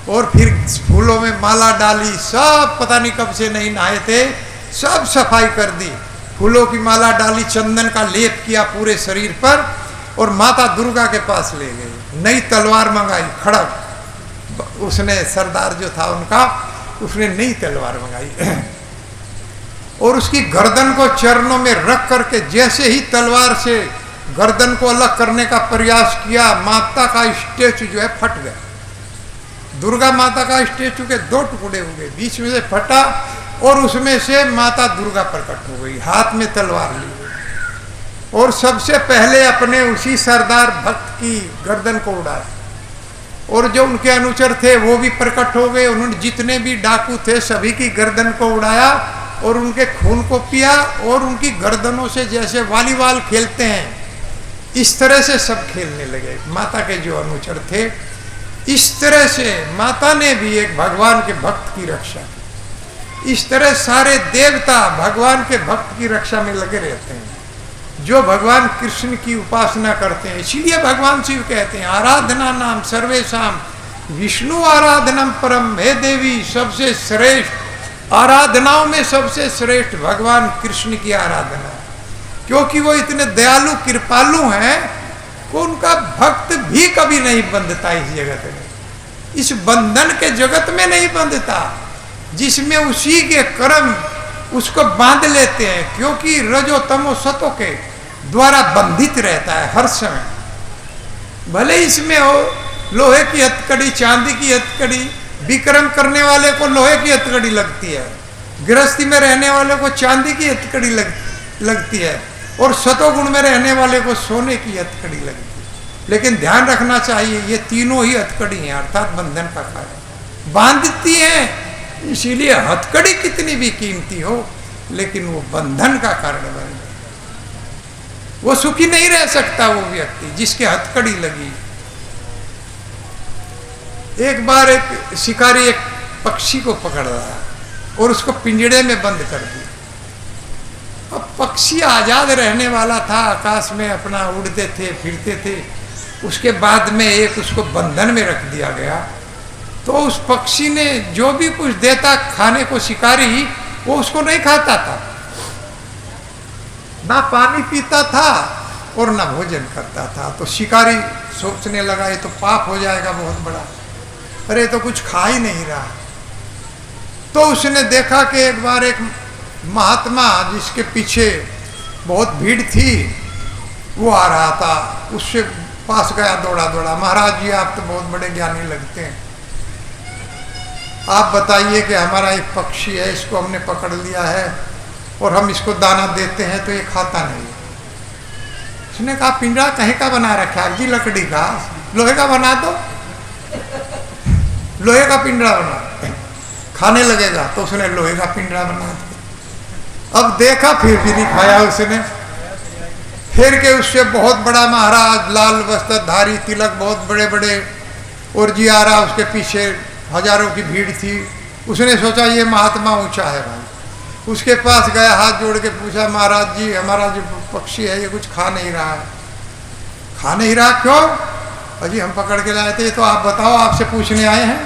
और फिर फूलों में माला डाली, सब पता नहीं कब से नहीं नहाए थे, सब सफाई कर दी, फूलों की माला डाली, चंदन का लेप किया पूरे शरीर पर, और माता दुर्गा के पास ले गई। नई तलवार मंगाई, खड़ग, उसने सरदार जो था उनका, उसने नई तलवार मंगाई और उसकी गर्दन को चरणों में रख करके जैसे ही तलवार से गर्दन को अलग करने का प्रयास किया, माता का स्टेचू जो है फट गया। दुर्गा माता का स्टेचू के 2 टुकड़े हो गए, बीच में से फटा और उसमें से माता दुर्गा प्रकट हो गई, हाथ में तलवार ली और सबसे पहले अपने उसी सरदार भक्त की गर्दन को उड़ाया। और जो उनके अनुचर थे वो भी प्रकट हो गए, उन्होंने जितने भी डाकू थे सभी की गर्दन को उड़ाया और उनके खून को पिया और उनकी गर्दनों से जैसे वॉलीबॉल खेलते हैं इस तरह से सब खेलने लगे, माता के जो अनुचर थे। इस तरह से माता ने भी एक भगवान के भक्त की रक्षा की। इस तरह सारे देवता भगवान के भक्त की रक्षा में लगे रहते हैं, जो भगवान कृष्ण की उपासना करते हैं। इसीलिए भगवान शिव कहते हैं आराधना नाम सर्वेशाम विष्णु आराधनम परम, हे देवी सबसे श्रेष्ठ आराधनाओं में सबसे श्रेष्ठ भगवान कृष्ण की आराधना, क्योंकि वो इतने दयालु कृपालु हैं कि उनका भक्त भी कभी नहीं बंधता इस जगत में, इस बंधन के जगत में नहीं बंधता जिसमें उसी के कर्म उसको बांध लेते हैं, क्योंकि रजो तमो सतो के द्वारा बंधित रहता है हर समय। भले इसमें हो लोहे की हथकड़ी, चांदी की हथकड़ी, विक्रम करने वाले को लोहे की हथकड़ी लगती है, गृहस्थी में रहने वाले को चांदी की हथकड़ी लगती है, और सतोगुण में रहने वाले को सोने की हथकड़ी लगती है। लेकिन ध्यान रखना चाहिए ये तीनों ही हथकड़ी हैं, अर्थात बंधन का कारण बांधती हैं। इसीलिए हथकड़ी कितनी भी कीमती हो लेकिन वो बंधन का कारण बन जाए, वो सुखी नहीं रह सकता वो व्यक्ति जिसके हथकड़ी लगी। एक बार एक शिकारी एक पक्षी को पकड़ रहा और उसको पिंजड़े में बंद कर दिया। अब पक्षी आजाद रहने वाला था, आकाश में अपना उड़ते थे फिरते थे। उसके बाद में एक उसको बंधन में रख दिया गया, तो उस पक्षी ने जो भी कुछ देता खाने को शिकारी, वो उसको नहीं खाता था, ना पानी पीता था और ना भोजन करता था। तो शिकारी सोचने लगा ये तो पाप हो जाएगा बहुत बड़ा, अरे तो कुछ खा ही नहीं रहा। तो उसने देखा कि एक बार एक महात्मा जिसके पीछे बहुत भीड़ थी वो आ रहा था, उससे पास गया दौड़ा दौड़ा, महाराज जी आप तो बहुत बड़े ज्ञानी लगते हैं, आप बताइए कि हमारा एक पक्षी है, इसको हमने पकड़ लिया है और हम इसको दाना देते हैं तो ये खाता नहीं। उसने कहा पिंजरा कहीं का बना रखा है जी? लकड़ी का, लोहे का बना दो, लोहे का पिंजरा बना, खाने लगेगा। तो उसने लोहे का पिंजरा बना दिया। अब देखा फिर भी नहीं खाया उसने। फिर के उससे बहुत बड़ा महाराज, लाल वस्त्रधारी, तिलक बहुत बड़े बड़े, और जी आ रहा, उसके पीछे हजारों की भीड़ थी। उसने सोचा ये महात्मा ऊंचा है भाई, उसके पास गया, हाथ जोड़ के पूछा महाराज जी हमारा जो पक्षी है ये कुछ खा नहीं रहा है। खा नहीं रहा क्यों? अजी हम पकड़ के लाए थे। तो आप बताओ, आपसे पूछने आए हैं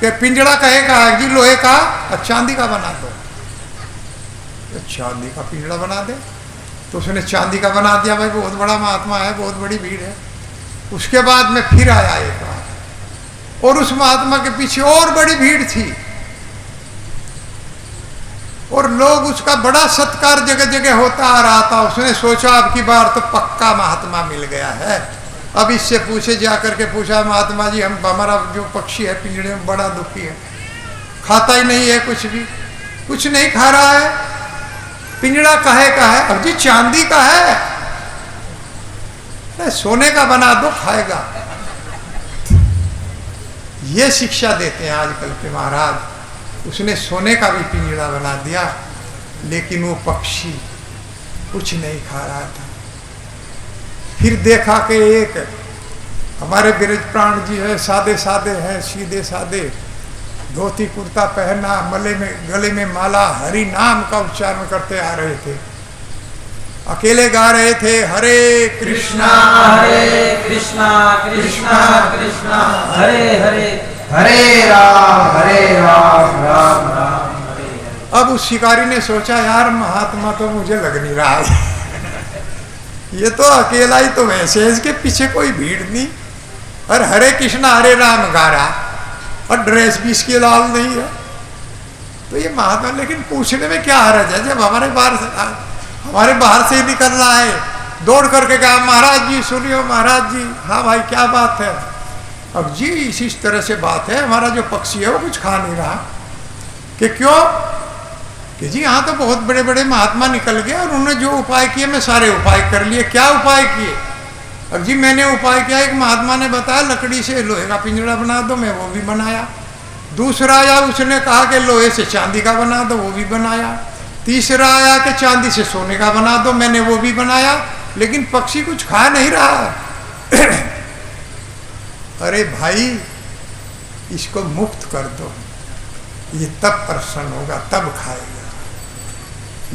कि पिंजड़ा कहे का है जी? लोहे का, चांदी का बना दो। चांदी का पिंजड़ा बना दे। तो उसने चांदी का बना दिया। भाई बहुत बड़ा महात्मा है, बहुत बड़ी भीड़ है। उसके बाद में फिर आया एक बार, और उस महात्मा के पीछे और बड़ी भीड़ थी, और लोग उसका बड़ा सत्कार जगह जगह होता आ रहा था। उसने सोचा अब की बार तो पक्का महात्मा मिल गया है। अब इससे पूछे, जा करके पूछा महात्मा जी हम, हमारा जो पक्षी है पिंजड़े में बड़ा दुखी है, खाता ही नहीं है, कुछ भी कुछ नहीं खा रहा है, पिंजड़ा काहे का है? अब जी चांदी का है। सोने का बना दो, खाएगा। ये शिक्षा देते हैं आजकल के महाराज। उसने सोने का भी पिंजड़ा बना दिया, लेकिन वो पक्षी कुछ नहीं खा रहा था। फिर देखा कि एक हमारे ब्रज प्राण जी है, सादे सादे हैं, सीधे सादे, धोती कुर्ता पहना, गले में माला, हरि नाम का उच्चारण करते आ रहे थे। अकेले गा रहे थे हरे कृष्णा कृष्णा कृष्णा हरे हरे, हरे राम राम राम हरे हरे। अब उस शिकारी ने सोचा यार महात्मा तो मुझे लग नहीं रहा है, ये तो अकेला ही तो वैसे है, इसके पीछे कोई भीड़ नहीं, और हरे कृष्णा हरे राम गा रहा, और ड्रेस भी इसकी लाल नहीं है। तो ये महात्मा, लेकिन पूछने में क्या हर्ज है? जब हमारे बाहर से ही निकल रहा है, दौड़ करके कहा महाराज जी सुनियो, महाराज जी हाँ भाई क्या बात है? अब जी इसी तरह से बात है, हमारा जो पक्षी है वो कुछ खा नहीं रहा। कि क्यों? कि जी यहाँ तो बहुत बड़े बड़े महात्मा निकल गए और उन्होंने जो उपाय किए मैं सारे उपाय कर लिए। क्या उपाय किए? अब जी मैंने उपाय किया, एक महात्मा ने बताया लकड़ी से लोहे का पिंजरा बना दो, मैं वो भी बनाया। दूसरा आया, उसने कहा कि लोहे से चांदी का बना दो, वो भी बनाया। तीसरा आया कि चांदी से सोने का बना दो, मैंने वो भी बनाया, लेकिन पक्षी कुछ खा नहीं रहा। अरे भाई इसको मुक्त कर दो, ये तब प्रसन्न होगा, तब खाएगा।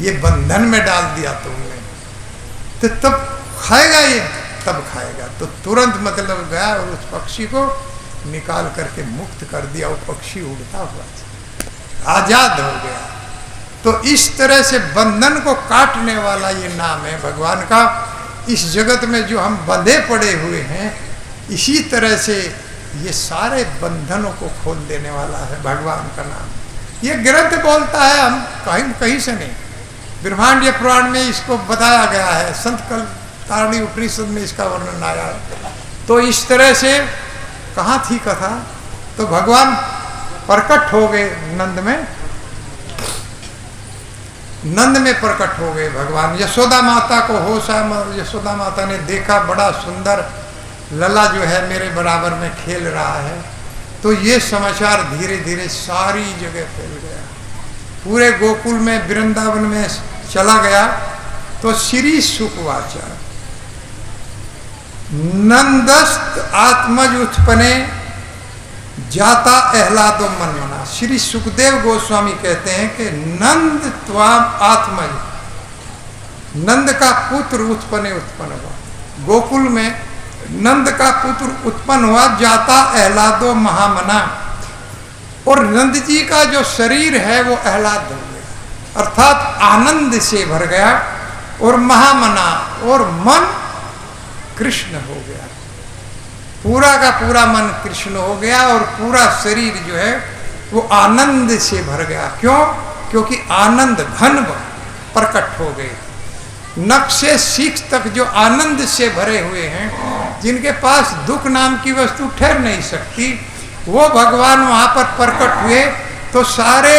ये बंधन में डाल दिया तुमने, तो तब खाएगा, ये तब खाएगा। तो तुरंत मतलब गया और उस पक्षी को निकाल करके मुक्त कर दिया, वो पक्षी उड़ता हुआ आजाद हो गया। तो इस तरह से बंधन को काटने वाला ये नाम है भगवान का। इस जगत में जो हम बंधे पड़े हुए हैं, इसी तरह से ये सारे बंधनों को खोल देने वाला है भगवान का नाम। ये ग्रंथ बोलता है, हम कहीं से नहीं, ब्रह्मांडीय पुराण में इसको बताया गया है, संत कल तारणी उपनिषद में इसका वर्णन आया है। तो इस तरह से कहाँ थी कथा, तो भगवान प्रकट हो गए नंद में, नंद में प्रकट हो गए भगवान। यशोदा माता को होश आया, यशोदा माता ने देखा बड़ा सुंदर लला जो है मेरे बराबर में खेल रहा है। तो ये समाचार धीरे धीरे सारी जगह फैल गया, पूरे गोकुल में वृंदावन में चला गया। तो श्री सुखवाचा नंदस्त आत्मज उत्पन्ने जाता अहलादो मन मना। श्री सुखदेव गोस्वामी कहते हैं कि नंद त्वाम आत्मज, नंद का पुत्र उत्पन्न हुआ गोकुल में, नंद का पुत्र उत्पन्न हुआ जाता अहलादो महामना। और नंद जी का जो शरीर है वो आह्लाद हो गया, अर्थात आनंद से भर गया, और महामना और मन कृष्ण हो गया, पूरा का पूरा मन कृष्ण हो गया, और पूरा शरीर जो है वो आनंद से भर गया। क्यों? क्योंकि आनंद घन प्रकट हो गए। नख से सीख तक जो आनंद से भरे हुए हैं, जिनके पास दुख नाम की वस्तु ठहर नहीं सकती, वो भगवान वहाँ पर प्रकट हुए। तो सारे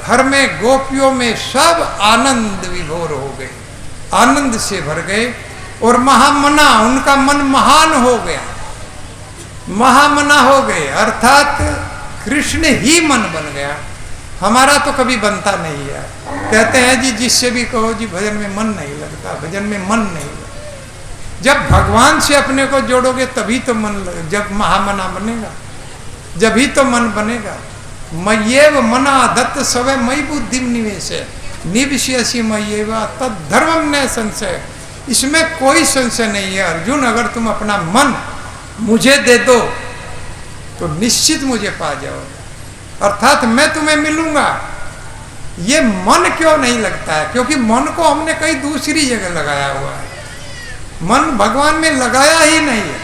घर में गोपियों में सब आनंद विभोर हो गए, आनंद से भर गए। और महामना, उनका मन महान हो गया, महामना हो गए, अर्थात कृष्ण ही मन बन गया। हमारा तो कभी बनता नहीं है। कहते हैं जी जिससे भी कहो जी भजन में मन नहीं लगता, भजन में मन नहीं लगता। जब भगवान से अपने को जोड़ोगे तभी तो मन लगे, जब महामना बनेगा जब ही तो मन बनेगा। मय्येव मना दत्त सवै मयि बुद्धि निवेश निविश्यसि मय्येव तद धर्मम न संशय। इसमें कोई संशय नहीं है अर्जुन, अगर तुम अपना मन मुझे दे दो तो निश्चित मुझे पा जाओगे, अर्थात मैं तुम्हें मिलूंगा। ये मन क्यों नहीं लगता है? क्योंकि मन को हमने कहीं दूसरी जगह लगाया हुआ है, मन भगवान में लगाया ही नहीं है।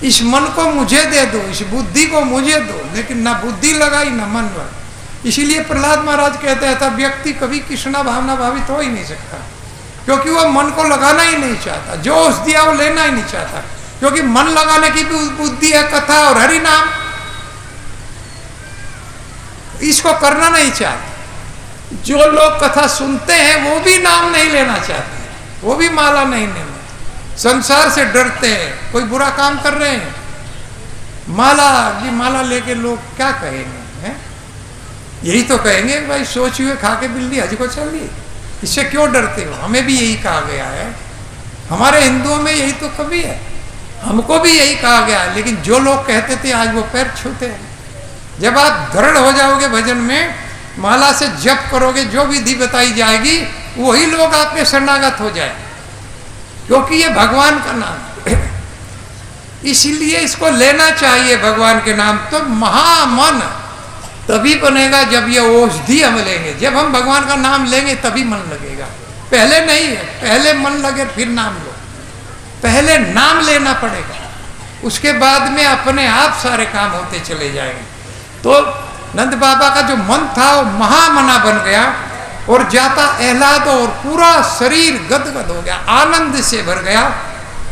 इस मन को मुझे दे दो, इस बुद्धि को मुझे दो, लेकिन ना बुद्धि लगाई ना मन लगाई। इसीलिए प्रहलाद महाराज कहते था व्यक्ति कभी कृष्णा भावना भावित हो ही नहीं सकता, क्योंकि वह मन को लगाना ही नहीं चाहता, जो उस दिया वो लेना ही नहीं चाहता। क्योंकि मन लगाने की भी बुद्धि है कथा और हरि नाम, इसको करना नहीं चाहते। जो लोग कथा सुनते हैं वो भी नाम नहीं लेना चाहते, वो भी माला नहीं लेना, संसार से डरते हैं। कोई बुरा काम कर रहे हैं, माला लेके लोग क्या कहेंगे हैं? यही तो कहेंगे भाई सोच हुए खा के बिल्ली हज को चल ली, इससे क्यों डरते हो? हमें भी यही कहा गया है, हमारे हिंदुओं में यही तो कवि है, हमको भी यही कहा गया है। लेकिन जो लोग कहते थे आज वो पैर छूते हैं। जब आप दृढ़ हो जाओगे भजन में, माला से जप करोगे, जो विधि बताई जाएगी वही लोग आपके शरणागत हो जाए, क्योंकि ये भगवान का नाम है। इसीलिए इसको लेना चाहिए भगवान के नाम। तो महामन तभी बनेगा जब ये औषधि हम लेंगे, जब हम भगवान का नाम लेंगे तभी मन लगेगा, पहले नहीं है। पहले मन लगे फिर नाम लो, पहले नाम लेना पड़ेगा, उसके बाद में अपने आप सारे काम होते चले जाएंगे। तो नंद बाबा का जो मन था वो महामना बन गया, और जाता आह्लाद, और पूरा शरीर गदगद हो गया, आनंद से भर गया।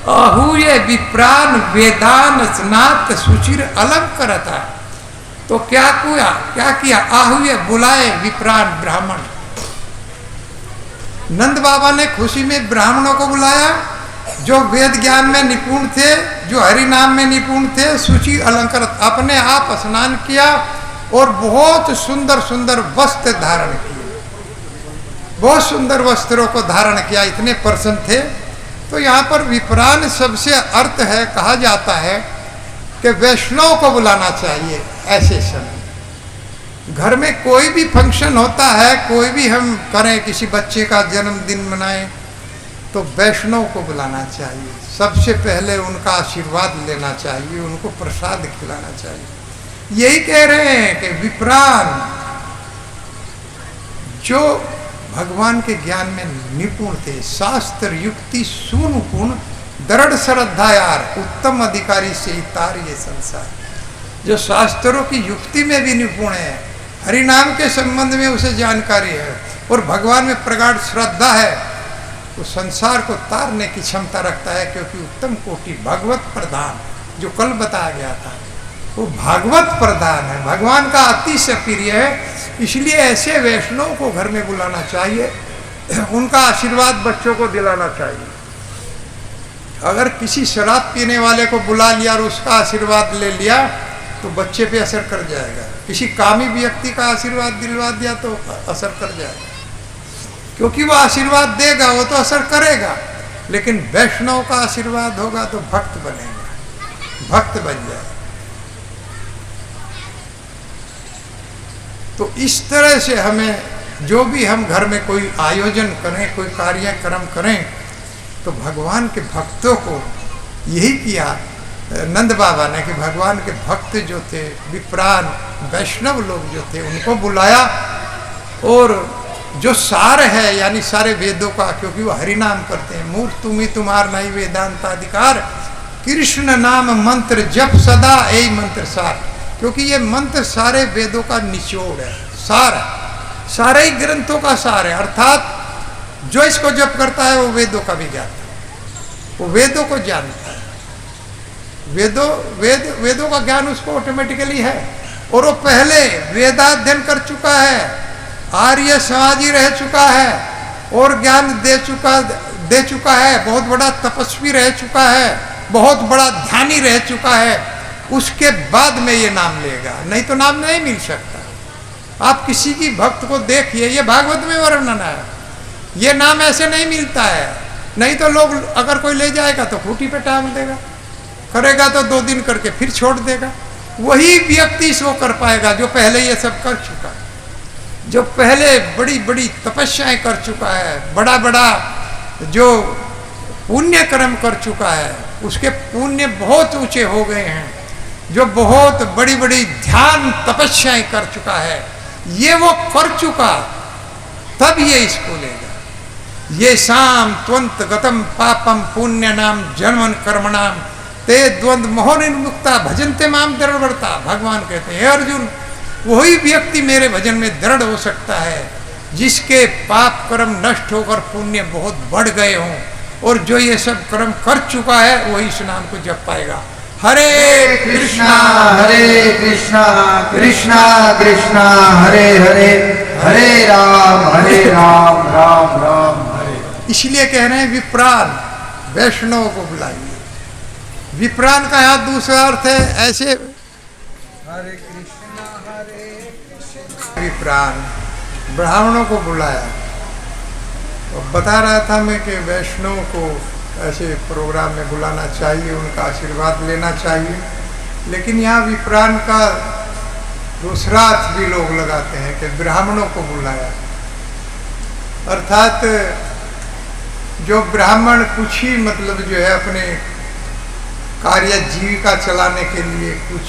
आहूय विप्रान वेदान स्नात सुचिर अलग करता। तो क्या किया? आहूय बुलाए विप्रान ब्राह्मण। नंद बाबा ने खुशी में ब्राह्मणों को बुलाया, जो वेद ज्ञान में निपुण थे, जो हरि नाम में निपुण थे। सूची अलंकार, अपने आप स्नान किया और बहुत सुंदर सुंदर वस्त्र धारण किए, बहुत सुंदर वस्त्रों को धारण किया, इतने प्रसन्न थे। तो यहाँ पर विप्रान सबसे अर्थ है, कहा जाता है कि वैष्णव को बुलाना चाहिए ऐसे समय। घर में कोई भी फंक्शन होता है, कोई भी हम करें, किसी बच्चे का जन्मदिन मनाएं तो वैष्णव को बुलाना चाहिए, सबसे पहले उनका आशीर्वाद लेना चाहिए, उनको प्रसाद खिलाना चाहिए। यही कह रहे हैं कि विप्रान जो भगवान के ज्ञान में निपुण थे, शास्त्र युक्ति सुनिपुण दृढ़ श्रद्धा यार, उत्तम अधिकारी से ही तार ये संसार, जो शास्त्रों की युक्ति में भी निपुण है, हरि नाम के संबंध में उसे जानकारी है और भगवान में प्रगाढ़ श्रद्धा है, वो संसार को तारने की क्षमता रखता है, क्योंकि उत्तम कोटि भगवत प्रधान, जो कल बताया गया था, वो भागवत प्रधान है, भगवान का अतिशय प्रिय है। इसलिए ऐसे वैष्णव को घर में बुलाना चाहिए, उनका आशीर्वाद बच्चों को दिलाना चाहिए। अगर किसी शराब पीने वाले को बुला लिया और उसका आशीर्वाद ले लिया तो बच्चे पे असर कर जाएगा, किसी कामी व्यक्ति का आशीर्वाद दिलवा दिया तो असर कर जाएगा, क्योंकि वो आशीर्वाद देगा वो तो असर करेगा, लेकिन वैष्णव का आशीर्वाद होगा तो भक्त बनेगा, भक्त बन जाएगा। तो इस तरह से हमें जो भी हम घर में कोई आयोजन करें, कोई कार्यक्रम करें, तो भगवान के भक्तों को यही किया नंद बाबा ने कि भगवान के भक्त जो थे, विप्रान वैष्णव लोग जो थे, उनको बुलाया और जो सार है यानी सारे वेदों का, क्योंकि वो हरि नाम करते हैं, मूर्ख तुम्ही तुम्हार नहीं वेदांताधिकार, कृष्ण नाम मंत्र जप सदा यही मंत्र सार, क्योंकि ये मंत्र सारे वेदों का निचोड़ है, सार है, सारे ही ग्रंथों का सार है। अर्थात जो इसको जप करता है वो वेदों का भी जानता है, वो वेदों को जानता है, वेदों का ज्ञान उसको ऑटोमेटिकली है, और वो पहले वेदाध्ययन कर चुका है, आर्य समाजी रह चुका है और ज्ञान दे चुका है, बहुत बड़ा तपस्वी रह चुका है, बहुत बड़ा ध्यानी रह चुका है, उसके बाद में ये नाम लेगा, नहीं तो नाम नहीं मिल सकता। आप किसी की भक्त को देखिए, ये भागवत में वर्णन है, ये नाम ऐसे नहीं मिलता है, नहीं तो लोग अगर कोई ले जाएगा तो खूंटी पे टांग देगा, करेगा तो 2 दिन करके फिर छोड़ देगा। वही व्यक्ति इसको कर पाएगा जो पहले ये सब कर चुका है, जो पहले बड़ी बड़ी तपस्याएं कर चुका है, बड़ा बड़ा जो पुण्य कर्म कर चुका है, उसके पुण्य बहुत ऊंचे हो गए हैं, जो बहुत बड़ी बड़ी ध्यान तपस्याएं कर चुका है, ये वो कर चुका, तब ये इसको लेगा। ये शाम त्वंत गतम पापम पुण्य नाम जन्मन कर्मणाम ते द्वंद मोहनिर्मुक्ता भजनते माम दृढ़ता, भगवान कहते हैं अर्जुन, वही व्यक्ति मेरे भजन में दृढ़ हो सकता है जिसके पाप कर्म नष्ट होकर पुण्य बहुत बढ़ गए हों, और जो ये सब कर्म कर चुका है वही इस नाम को जप पाएगा। हरे कृष्णा कृष्णा कृष्णा हरे हरे, हरे राम राम राम हरे। इसलिए कह रहे हैं विप्रान वैष्णव को बुलाइए। विप्रान का यहाँ दूसरा अर्थ है ऐसे, हरे कृष्णा विप्रान ब्राह्मणों को बुलाया। और बता रहा था मैं कि वैष्णव को ऐसे प्रोग्राम में बुलाना चाहिए, उनका आशीर्वाद लेना चाहिए, लेकिन यहाँ विप्रान का दूसरा अर्थ भी लोग लगाते हैं कि ब्राह्मणों को बुलाया, अर्थात जो ब्राह्मण कुछ ही मतलब जो है अपने कार्य जीविका चलाने के लिए कुछ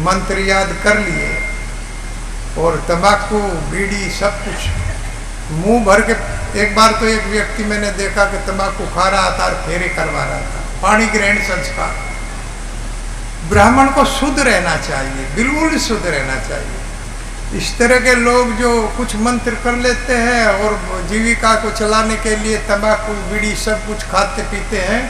मंत्र याद कर लिए और तंबाकू बीड़ी सब कुछ मुंह भर के, एक बार तो एक व्यक्ति मैंने देखा कि तंबाकू खा रहा था और फेरे करवा रहा था, पाणी ग्रहण संस्कार। ब्राह्मण को शुद्ध रहना चाहिए, बिल्कुल शुद्ध रहना चाहिए। इस तरह के लोग जो कुछ मंत्र कर लेते हैं और जीविका को चलाने के लिए तंबाकू बीड़ी सब कुछ खाते पीते हैं,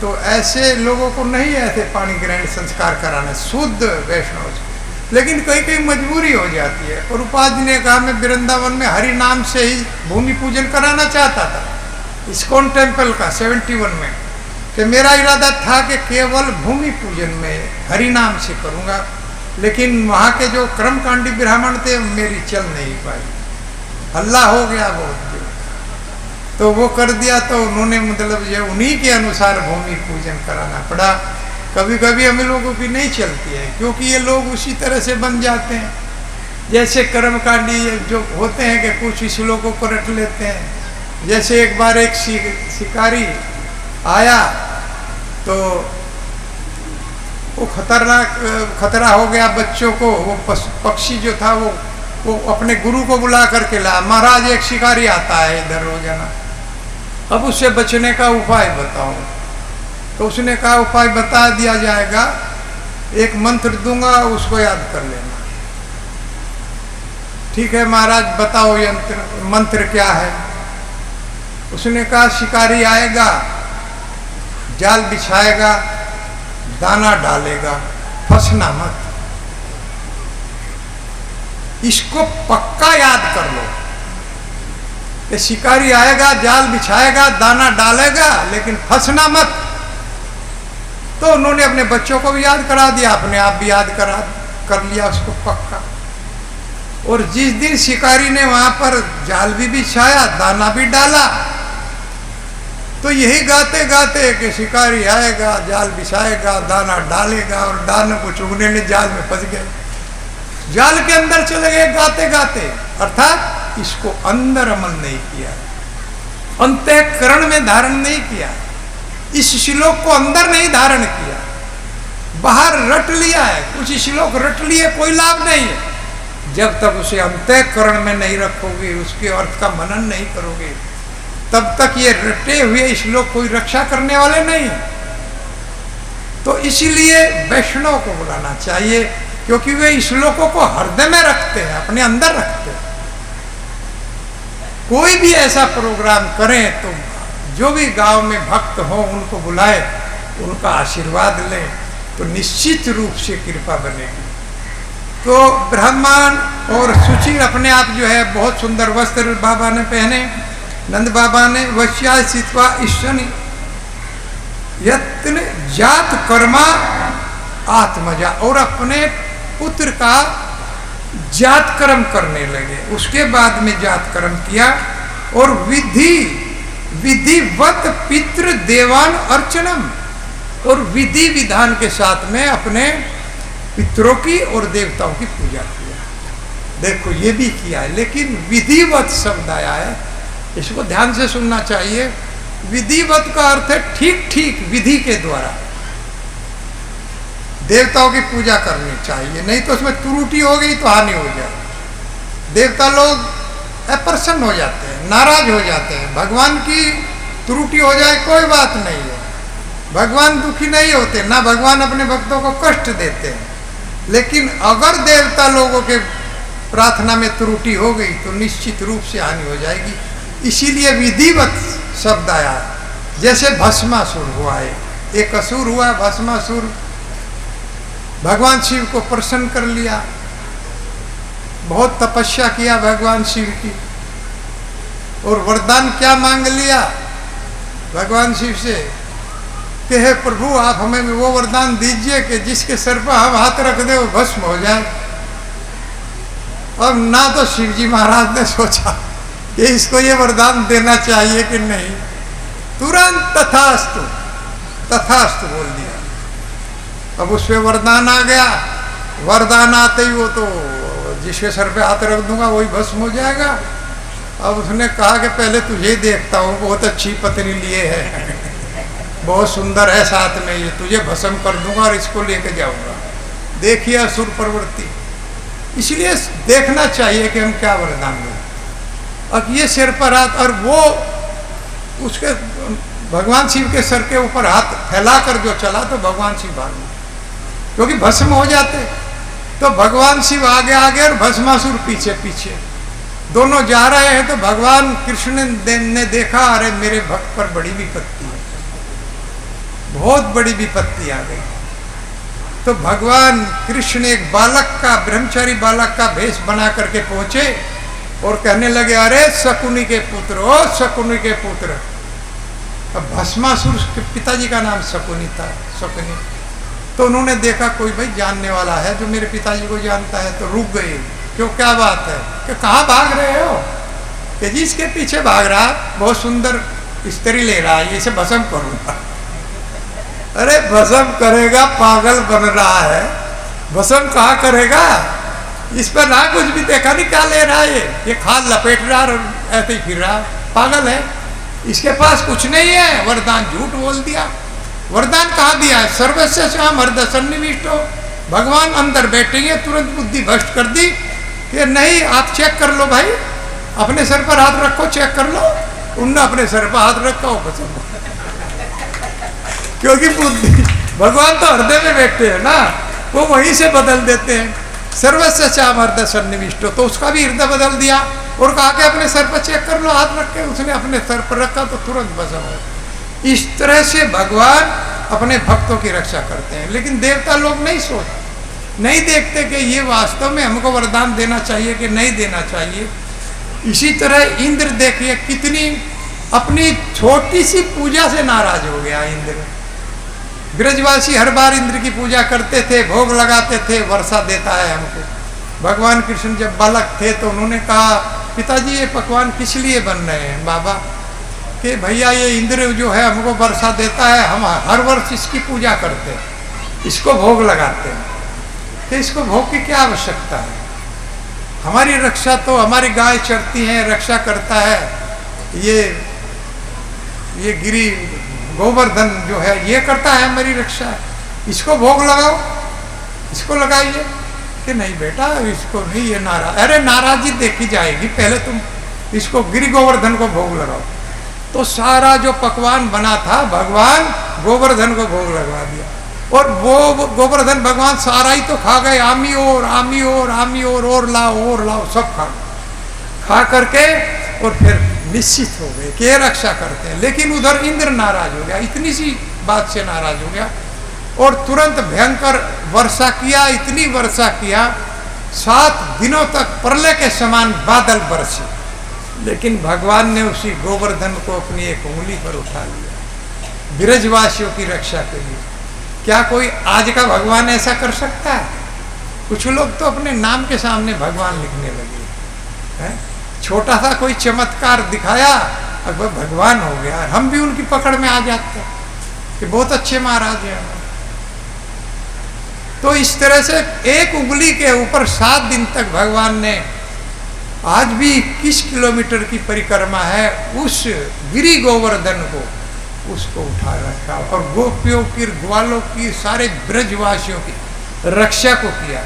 तो ऐसे लोगों को नहीं ऐसे पाणी ग्रहण संस्कार कराना, शुद्ध वैष्णव से। लेकिन कहीं कहीं मजबूरी हो जाती है। प्रभुपाद जी ने कहा मैं वृंदावन में हरि नाम से ही भूमि पूजन कराना चाहता था, इस्कॉन टेम्पल का 71 में, कि मेरा इरादा था कि केवल भूमि पूजन में हरि नाम से करूँगा, लेकिन वहाँ के जो कर्मकांडी ब्राह्मण थे मेरी चल नहीं पाई, हल्ला हो गया बहुत, तो वो कर दिया, तो उन्होंने मतलब ये उन्हीं के अनुसार भूमि पूजन कराना पड़ा। कभी कभी हम लोगों की नहीं चलती है, क्योंकि ये लोग उसी तरह से बन जाते हैं जैसे कर्मकांडी जो होते हैं कि कुछ श्लोकों को रट लेते हैं, जैसे एक बार एक शिकारी आया तो वो खतरा हो गया बच्चों को। वो पक्षी जो था वो अपने गुरु को बुला करके ला, महाराज एक शिकारी आता है इधर रोजाना, अब उससे बचने का उपाय बताओ। तो उसने कहा उपाय बता दिया जाएगा, एक मंत्र दूंगा उसको याद कर लेना। ठीक है महाराज बताओ मंत्र क्या है। उसने कहा शिकारी आएगा, जाल बिछाएगा, दाना डालेगा, फंसना मत, इसको पक्का याद कर लो। कि शिकारी आएगा, जाल बिछाएगा, दाना डालेगा, लेकिन फंसना मत। तो उन्होंने अपने बच्चों को भी याद करा दिया, अपने आप भी याद कर लिया उसको पक्का। और जिस दिन शिकारी ने वहां पर जाल भी बिछाया, दाना भी डाला, तो यही गाते गाते कि शिकारी आएगा, जाल बिछाएगा, दाना डालेगा, और दाने को चुगने ने जाल में फंस गए, जाल के अंदर चले गए गाते गाते। अर्थात इसको अंदर अमल नहीं किया, अंतःकरण में धारण नहीं किया, इस श्लोक को अंदर नहीं धारण किया, बाहर रट लिया है। कुछ श्लोक रट लिए कोई लाभ नहीं है। जब तक उसे अंतःकरण में नहीं रखोगे, उसके अर्थ का मनन नहीं करोगे, तब तक ये रटे हुए श्लोक कोई रक्षा करने वाले नहीं। तो इसीलिए वैष्णव को बुलाना चाहिए, क्योंकि वे श्लोकों को हृदय में रखते हैं, अपने अंदर रखते हैं। कोई भी ऐसा प्रोग्राम करें तो जो भी गांव में भक्त हो उनको बुलाए, उनका आशीर्वाद लें, तो निश्चित रूप से कृपा बनेगी। तो ब्राह्मण और सुचि अपने आप जो है बहुत सुंदर वस्त्र बाबा ने पहने, नंद बाबा ने वश्या सित्वा ईश्वनी यत्न जात कर्मा आत्मजा, और अपने पुत्र का जात कर्म करने लगे। उसके बाद में जात कर्म किया और विधिवत पितृ देवान अर्चनम, और विधि विधान के साथ में अपने पितरों की और देवताओं की पूजा किया। देखो ये भी किया है, लेकिन विधिवत शब्द आया है, इसको ध्यान से सुनना चाहिए। विधिवत का अर्थ है ठीक ठीक विधि के द्वारा देवताओं की पूजा करनी चाहिए, नहीं तो उसमें त्रुटि हो गई तो हानि हो जाए। देवता लोग अप्रसन्न हो जाते हैं, नाराज हो जाते हैं। भगवान की त्रुटि हो जाए कोई बात नहीं है, भगवान दुखी नहीं होते, ना भगवान अपने भक्तों को कष्ट देते हैं। लेकिन अगर देवता लोगों के प्रार्थना में त्रुटि हो गई तो निश्चित रूप से हानि हो जाएगी। इसीलिए विधिवत शब्द आया। जैसे भस्मासुर हुआ है, एक असुर हुआ भस्मासुर, भगवान शिव को प्रसन्न कर लिया, बहुत तपस्या किया भगवान शिव की, और वरदान क्या मांग लिया भगवान शिव से कि हे प्रभु आप हमें वो वरदान दीजिए कि जिसके सर पर हम हाथ रख दे वो भस्म हो जाए। अब ना तो शिव जी महाराज ने सोचा कि इसको ये वरदान देना चाहिए कि नहीं, तुरंत तथास्तु तथास्तु बोल दिया। अब उस पर वरदान आ गया, वरदान आते ही वो तो जिसके सर पे हाथ रख दूंगा वही भस्म हो जाएगा। अब उसने कहा कि पहले तुझे देखता हूँ, बहुत अच्छी पत्नी लिए है, बहुत सुंदर है, साथ में ये तुझे भस्म कर दूंगा और इसको लेके जाऊंगा। देखिए असुर प्रवृत्ति, इसलिए देखना चाहिए कि हम क्या वरदान दें। अब ये सिर पर हाथ, और वो उसके भगवान शिव के सर के ऊपर हाथ फैलाकर जो चला तो भगवान शिव भाग गए, क्योंकि भस्म हो जाते। तो भगवान शिव आगे आगे और भस्मासुर पीछे पीछे, दोनों जा रहे हैं। तो भगवान कृष्ण ने देखा, अरे मेरे भक्त पर बड़ी विपत्ति है, बहुत बड़ी विपत्ति आ गई। तो भगवान कृष्ण एक बालक का, ब्रह्मचारी बालक का भेष बना करके पहुंचे और कहने लगे, अरे शकुनी के पुत्र, ओ शकुनी के पुत्र। अब भस्मासुर के पिताजी का नाम शकुनी था, शकुनी। तो उन्होंने देखा कोई भाई जानने वाला है जो मेरे पिताजी को जानता है, तो रुक गए। क्यों, क्या बात है कि कहाँ भाग रहे हो? कि जिसके पीछे भाग रहा, बहुत सुंदर स्त्री ले रहा है, इसे भस्म करूंगा। अरे भस्म करेगा, पागल बन रहा है, भस्म कहाँ करेगा? इस पर ना कुछ भी देखा नहीं, क्या ले रहा है ये खाल लपेट रहा और ऐसे ही फिर रहा। पागल है, इसके पास कुछ नहीं है, वरदान झूठ बोल दिया। वरदान कहा दिया है, सर्वस्व श्याम हृदय सन्निविष्टो, भगवान अंदर बैठेंगे, तुरंत बुद्धि भ्रष्ट कर दी कि नहीं आप चेक कर लो भाई, अपने सर पर हाथ रखो, चेक कर लो। उनने अपने सर पर हाथ रखा हो कसम, क्योंकि बुद्धि भगवान तो हृदय में बैठते हैं ना, वो वहीं से बदल देते हैं। सर्वस्व श्याम हृदय सन्निविष्टो, तो उसका भी हृदय बदल दिया और कहा कि अपने सर पर चेक कर लो, हाथ रख के उसने अपने सर पर रखा तो तुरंत भस्म हो। इस तरह से भगवान अपने भक्तों की रक्षा करते हैं। लेकिन देवता लोग नहीं सोचते, नहीं देखते कि ये वास्तव में हमको वरदान देना चाहिए कि नहीं देना चाहिए। इसी तरह इंद्र देखिए कितनी अपनी छोटी सी पूजा से नाराज हो गया इंद्र। ब्रजवासी हर बार इंद्र की पूजा करते थे, भोग लगाते थे, वर्षा देता है हमको। भगवान कृष्ण जब बालक थे तो उन्होंने कहा पिताजी ये पकवान किस लिए बन रहे हैं बाबा, कि भैया ये इंद्र जो है हमको वर्षा देता है, हम हर वर्ष इसकी पूजा करते हैं, इसको भोग लगाते हैं, कि इसको भोग की क्या आवश्यकता है, हमारी रक्षा तो हमारी गाय चरती हैं, रक्षा करता है, ये गिरी गोवर्धन जो है ये करता है हमारी रक्षा, इसको भोग लगाओ, इसको लगाइए। कि नहीं बेटा इसको नहीं, ये नाराज, अरे नाराजी देखी जाएगी, पहले तुम इसको गिरी गोवर्धन को भोग लगाओ। तो सारा जो पकवान बना था भगवान गोवर्धन को भोग लगवा दिया, और वो गोवर्धन भगवान सारा ही तो खा गए, आमी और लाओ सब खा करके, और फिर निश्चित हो गए कि ये रक्षा करते हैं। लेकिन उधर इंद्र नाराज हो गया, इतनी सी बात से नाराज हो गया, और तुरंत भयंकर वर्षा किया, इतनी वर्षा किया 7 दिनों तक प्रलय के समान बादल बरसे। लेकिन भगवान ने उसी गोवर्धन को अपनी एक उंगली पर उठा लिया ब्रजवासियों की रक्षा के लिए। क्या कोई आज का भगवान ऐसा कर सकता है? कुछ लोग तो अपने नाम के सामने भगवान लिखने लगे हैं। छोटा सा कोई चमत्कार दिखाया और वह भगवान हो गया, हम भी उनकी पकड़ में आ जाते हैं कि बहुत अच्छे महाराज हैं। तो इस तरह से एक उंगली के ऊपर 7 दिन तक भगवान ने, आज भी 21 किलोमीटर की परिक्रमा है, उस गिरी गोवर्धन को उसको उठा रखा और गोपियों की, ग्वालों की, सारे ब्रजवासियों की रक्षा को किया।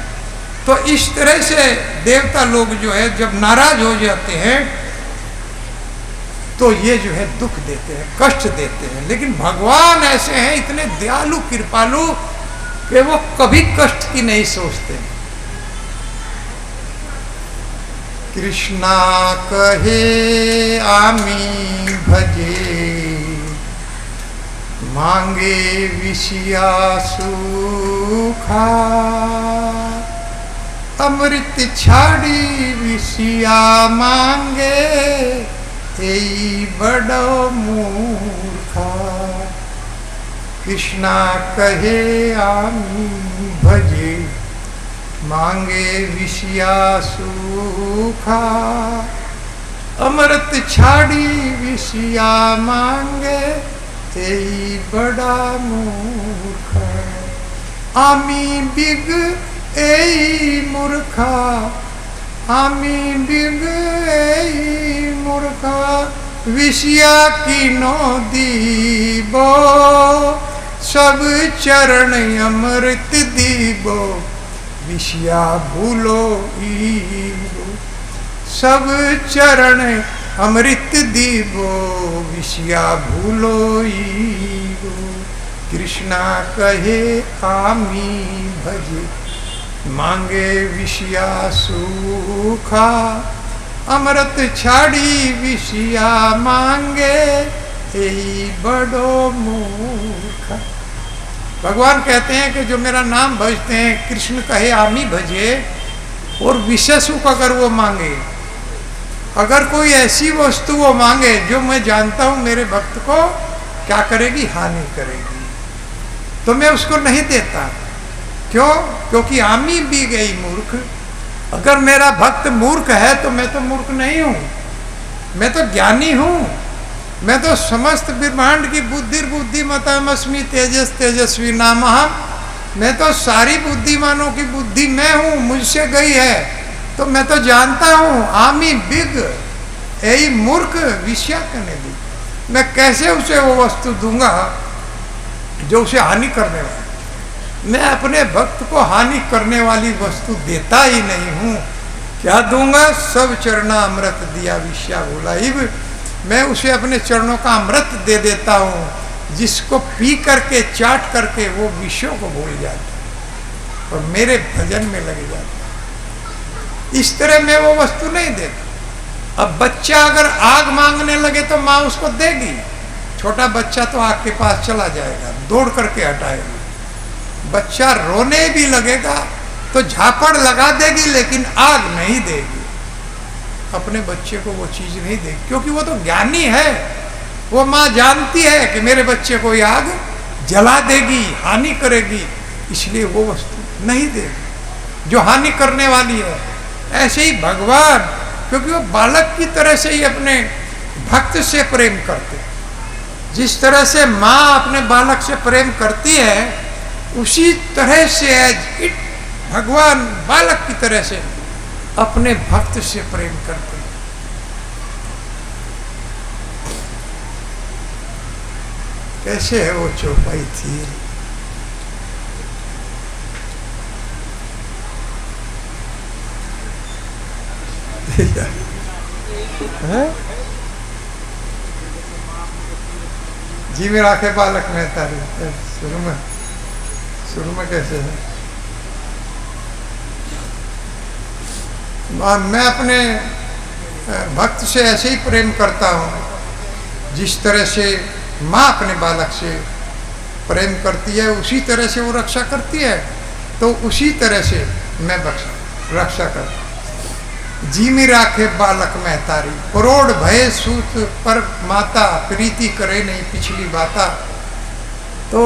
तो इस तरह से देवता लोग जो है जब नाराज हो जाते हैं तो ये जो है दुख देते हैं, कष्ट देते हैं। लेकिन भगवान ऐसे हैं इतने दयालु कृपालु कि वो कभी कष्ट की नहीं सोचते। कृष्णा कहे आमी भजे, मांगे विषया सुखा, अमृत छाड़ी विषया मांगे, यही बड़ो मूर्खा। कृष्णा कहे आमी भजे, मांगे विषया सुखा, अमृत छाड़ी विषया मांगे, यही बड़ा मूर्खा। आमी बिग एई मूर्खा, आमी बिग एई मूर्खा, विषया की नो दीबो, सब चरण अमृत दीबो, विषया भूलो ईबो, सब चरण अमृत दीबो, विषया भूलो ईबो। कृष्णा कहे आमी भजे, मांगे विषया सुखा, अमृत छाड़ी विषया मांगे, यही बड़ो मूर्खा। भगवान कहते हैं कि जो मेरा नाम भजते हैं, कृष्ण कहे आमी भजे, और विषय सुख अगर वो मांगे, अगर कोई ऐसी वस्तु वो मांगे जो मैं जानता हूं मेरे भक्त को क्या करेगी, हानि करेगी, तो मैं उसको नहीं देता। क्यों? क्योंकि आमी भी गई मूर्ख। अगर मेरा भक्त मूर्ख है तो मैं तो मूर्ख नहीं हूं, मैं तो ज्ञानी हूं। मैं तो समस्त ब्रह्मांड की बुद्धिर्बुद्धिमतामस्मि तेजस तेजस्वी नामहम, मैं तो सारी बुद्धिमानों की बुद्धि मैं हूं, मुझसे गई है, तो मैं तो जानता हूं। आमी बिग यही मूर्ख विषया करने दी, मैं कैसे उसे वो वस्तु दूंगा जो उसे हानि करने वाली। मैं अपने भक्त को हानि करने वाली वस्तु देता ही नहीं हूँ। क्या दूंगा? सब चरणा अमृत दिया विषया भुलाइब। मैं उसे अपने चरणों का अमृत दे देता हूँ, जिसको पी करके चाट करके वो विषयों को भूल जाता है और मेरे भजन में लग जाता है। इस तरह मैं वो वस्तु नहीं देता। अब बच्चा अगर आग मांगने लगे तो माँ उसको देगी। छोटा बच्चा तो आग के पास चला जाएगा, दौड़ करके हटाएगा। बच्चा रोने भी लगेगा तो झापड़ लगा देगी, लेकिन आग नहीं देगी। अपने बच्चे को वो चीज नहीं देगी, क्योंकि वो तो ज्ञानी है। वो माँ जानती है कि मेरे बच्चे को ये आग जला देगी, हानि करेगी, इसलिए वो वस्तु नहीं देगी जो हानि करने वाली है। ऐसे ही भगवान, क्योंकि वो बालक की तरह से ही अपने भक्त से प्रेम करते। जिस तरह से माँ अपने बालक से प्रेम करती है, उसी तरह से भगवान बालक की तरह से अपने भक्त से प्रेम करते हैं। कैसे है वो चौपाई थी? जी में राखे बालक में तारी। शुरू में कैसे है? मैं अपने भक्त से ऐसे ही प्रेम करता हूँ, जिस तरह से माँ अपने बालक से प्रेम करती है, उसी तरह से वो रक्षा करती है, तो उसी तरह से मैं रक्षा करता हूँ। जी में राखे बालक में तारी, करोड़ भय सूत पर माता, प्रीति करे नहीं पिछली बाता। तो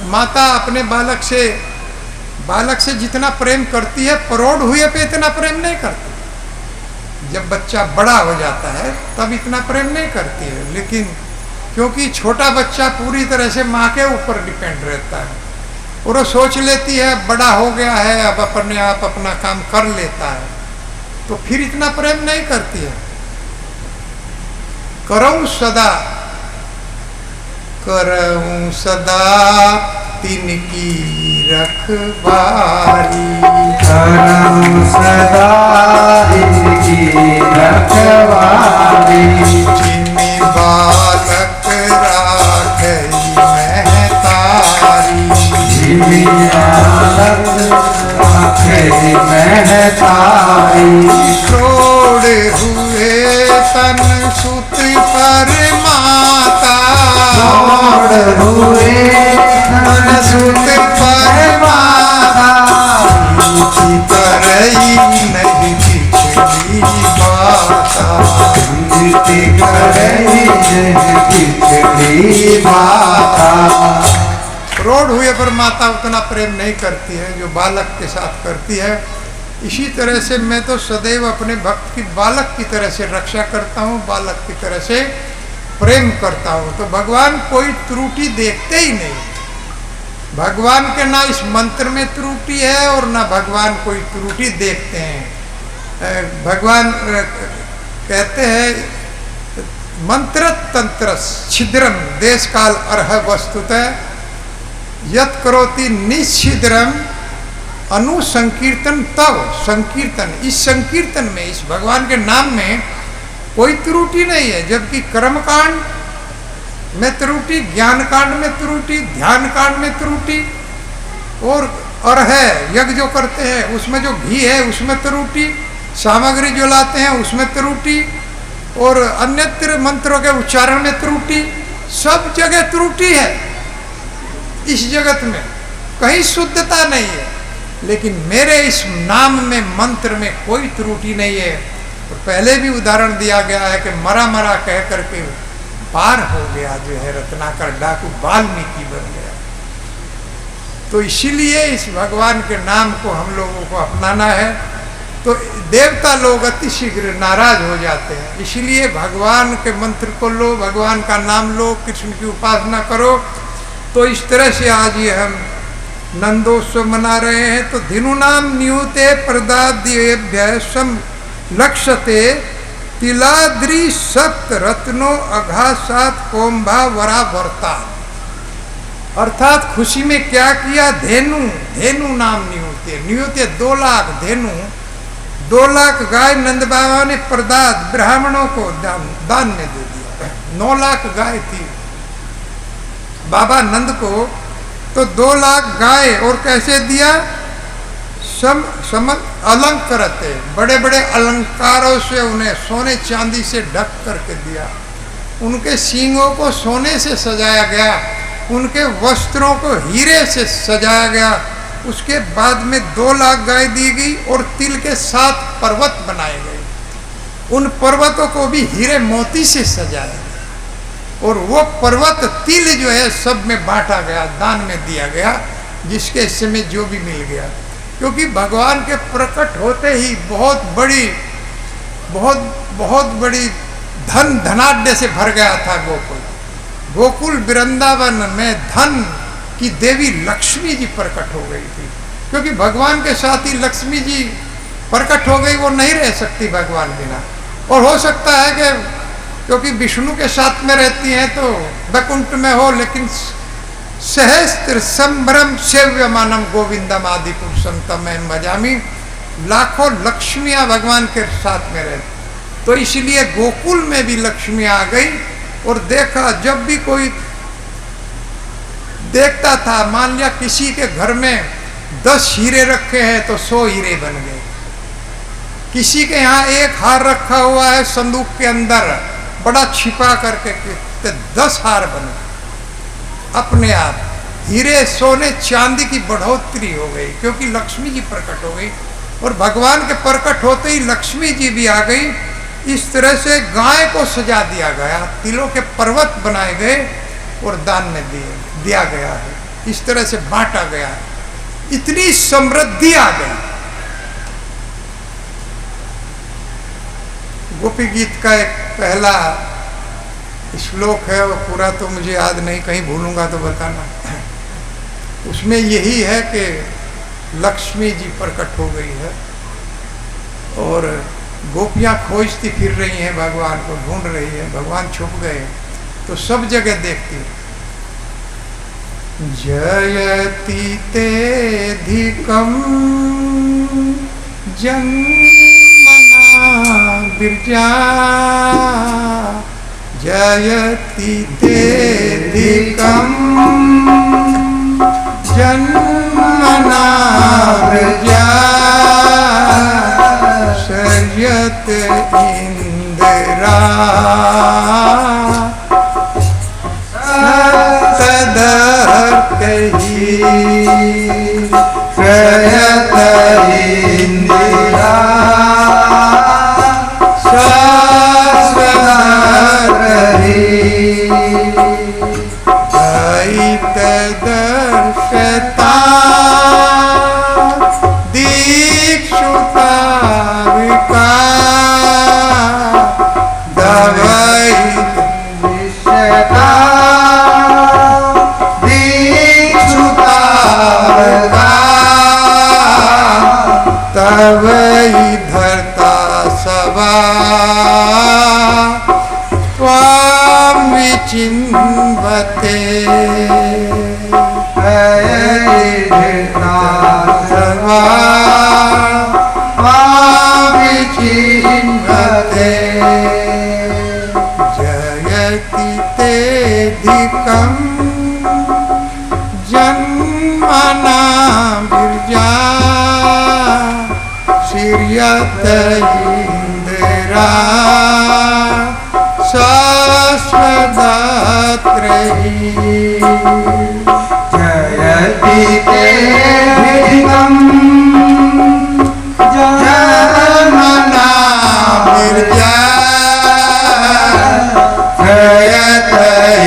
माता अपने बालक से जितना प्रेम करती है, करोड़ हुए पे इतना प्रेम नहीं करती। जब बच्चा बड़ा हो जाता है तब इतना प्रेम नहीं करती है, लेकिन क्योंकि छोटा बच्चा पूरी तरह से माँ के ऊपर डिपेंड रहता है, और वो सोच लेती है बड़ा हो गया है, अब अपने आप अपना काम कर लेता है, तो फिर इतना प्रेम नहीं करती है। करऊं सदा तिनकी रखवारी, करऊं सदा तिनकी रखवारी। जिन्हें बालक राखई महतारी, जिन्हें बालक राखई महतारी। छोड़ हुए तन सुत पर माता, छोड़ हुए तन सुत पर माता। करई नहीं पिछली बाता, करई नहीं पिछली बाता। रोड हुए पर माता उतना प्रेम नहीं करती है जो बालक के साथ करती है। इसी तरह से मैं तो सदैव अपने भक्त की बालक की तरह से रक्षा करता हूँ, बालक की तरह से प्रेम करता हूँ। तो भगवान कोई त्रुटि देखते ही नहीं। भगवान के ना इस मंत्र में त्रुटि है और ना भगवान कोई त्रुटि देखते हैं। भगवान कहते हैं मंत्र तंत्र छिद्रम देश काल अर्ह वस्तुतः यत करोति निश्छिद्रम अनुसंकीर्तन तव संकीर्तन। इस संकीर्तन में, इस भगवान के नाम में कोई त्रुटि नहीं है। जबकि कर्मकांड में त्रुटि, ज्ञान कांड में त्रुटि, ध्यान कांड में त्रुटि, और है यज्ञ जो करते हैं उसमें जो घी है उसमें त्रुटि, सामग्री जो लाते हैं उसमें त्रुटि, और अन्यत्र मंत्रों के उच्चारण में त्रुटि। सब जगह त्रुटि है इस जगत में, कहीं शुद्धता नहीं है। लेकिन मेरे इस नाम में, मंत्र में कोई त्रुटि नहीं है। और पहले भी उदाहरण दिया गया है कि मरा मरा कह करके पार हो गया जो है रत्नाकर डाकू, वाल्मीकि बन गया। तो इसीलिए इस भगवान के नाम को हम लोगों को अपनाना है। तो देवता लोग अति शीघ्र नाराज हो जाते हैं। इसलिए भगवान के मंत्र को लो, भगवान का नाम लो, कृष्ण की उपासना करो। तो इस तरह से आज ये हम नंदोत्सव मना रहे हैं। तो धिनु नाम नियुते प्रदाद्येभ्य सम लक्ष्यते तिलाद्री सप्त रत्नो अघासात कोम्भा वरा वर्ता। अर्थात खुशी में क्या किया, धेनु, धेनु नाम नियुते, नियुते 2 लाख धेनु, 2 लाख गाय नंद बाबा ने प्रदात ब्राह्मणों को दान में दे दिया। 9 लाख गाय थी बाबा नंद को, तो 2 लाख गाय, और कैसे दिया, सम अलंकृत, बड़े बड़े अलंकारों से उन्हें सोने चांदी से ढक करके दिया। उनके सींगों को सोने से सजाया गया, उनके वस्त्रों को हीरे से सजाया गया। उसके बाद में 2 लाख गाय दी गई और तिल के 7 पर्वत बनाए गए। उन पर्वतों को भी हीरे मोती से सजाया गया, और वो पर्वत तिल जो है सब में बांटा गया, दान में दिया गया, जिसके हिस्से में जो भी मिल गया। क्योंकि भगवान के प्रकट होते ही बहुत बड़ी धनाढ्य से भर गया था गोकुल। गोकुल वृंदावन में धन की देवी लक्ष्मी जी प्रकट हो गई थी, क्योंकि भगवान के साथ ही लक्ष्मी जी प्रकट हो गई, वो नहीं रह सकती भगवान बिना। और हो सकता है कि क्योंकि विष्णु के साथ में रहती हैं तो वैकुंठ में हो, लेकिन सहस्त्र संभ्रम सेव्यमानम गोविंदम आदि पुरुषम तमें भजामि, लाखों लक्ष्मियां भगवान के साथ में रहती। तो इसलिए गोकुल में भी लक्ष्मी आ गई, और देखा, जब भी कोई देखता था, मान लिया किसी के घर में 10 हीरे रखे हैं तो 100 हीरे बन गए। किसी के यहाँ 1 हार रखा हुआ है संदूक के अंदर बड़ा छिपा करके, तो 10 हार बन गए। अपने आप हीरे सोने चांदी की बढ़ोतरी हो गई, क्योंकि लक्ष्मी जी प्रकट हो गई। और भगवान के प्रकट होते ही लक्ष्मी जी भी आ गई। इस तरह से गाय को सजा दिया गया, तिलों के पर्वत बनाए गए और दान में दिया गया है। इस तरह से बांटा गया है, इतनी समृद्धि आ गई। गोपी गीत का एक पहला श्लोक है, वो पूरा तो मुझे याद नहीं, कहीं भूलूंगा तो बताना। उसमें यही है कि लक्ष्मी जी प्रकट हो गई है और गोपियां खोजती फिर रही हैं, भगवान को ढूंढ रही है। भगवान छुप गए तो सब जगह देखती। जयति तेधिकं जन्मना बिरजा, जयति तेधिकं जन्मना बिरजा, शर्यत इंदिरा तदर्कही, शर्यत इंदिरा शाश्वतरही, दैत दर्शता दीक्षुता विका, दवै विश्वका दीक्षुता विका, तवै धरता सवा त्वां विचिन्वते, धरता सवा विचिन्वते, जयति तेधिकं जन्मना बिरजा, शर्यत इंदिरा शाश्वतरही, जयति तेधिकं जन्मना बिरजा, शर्यत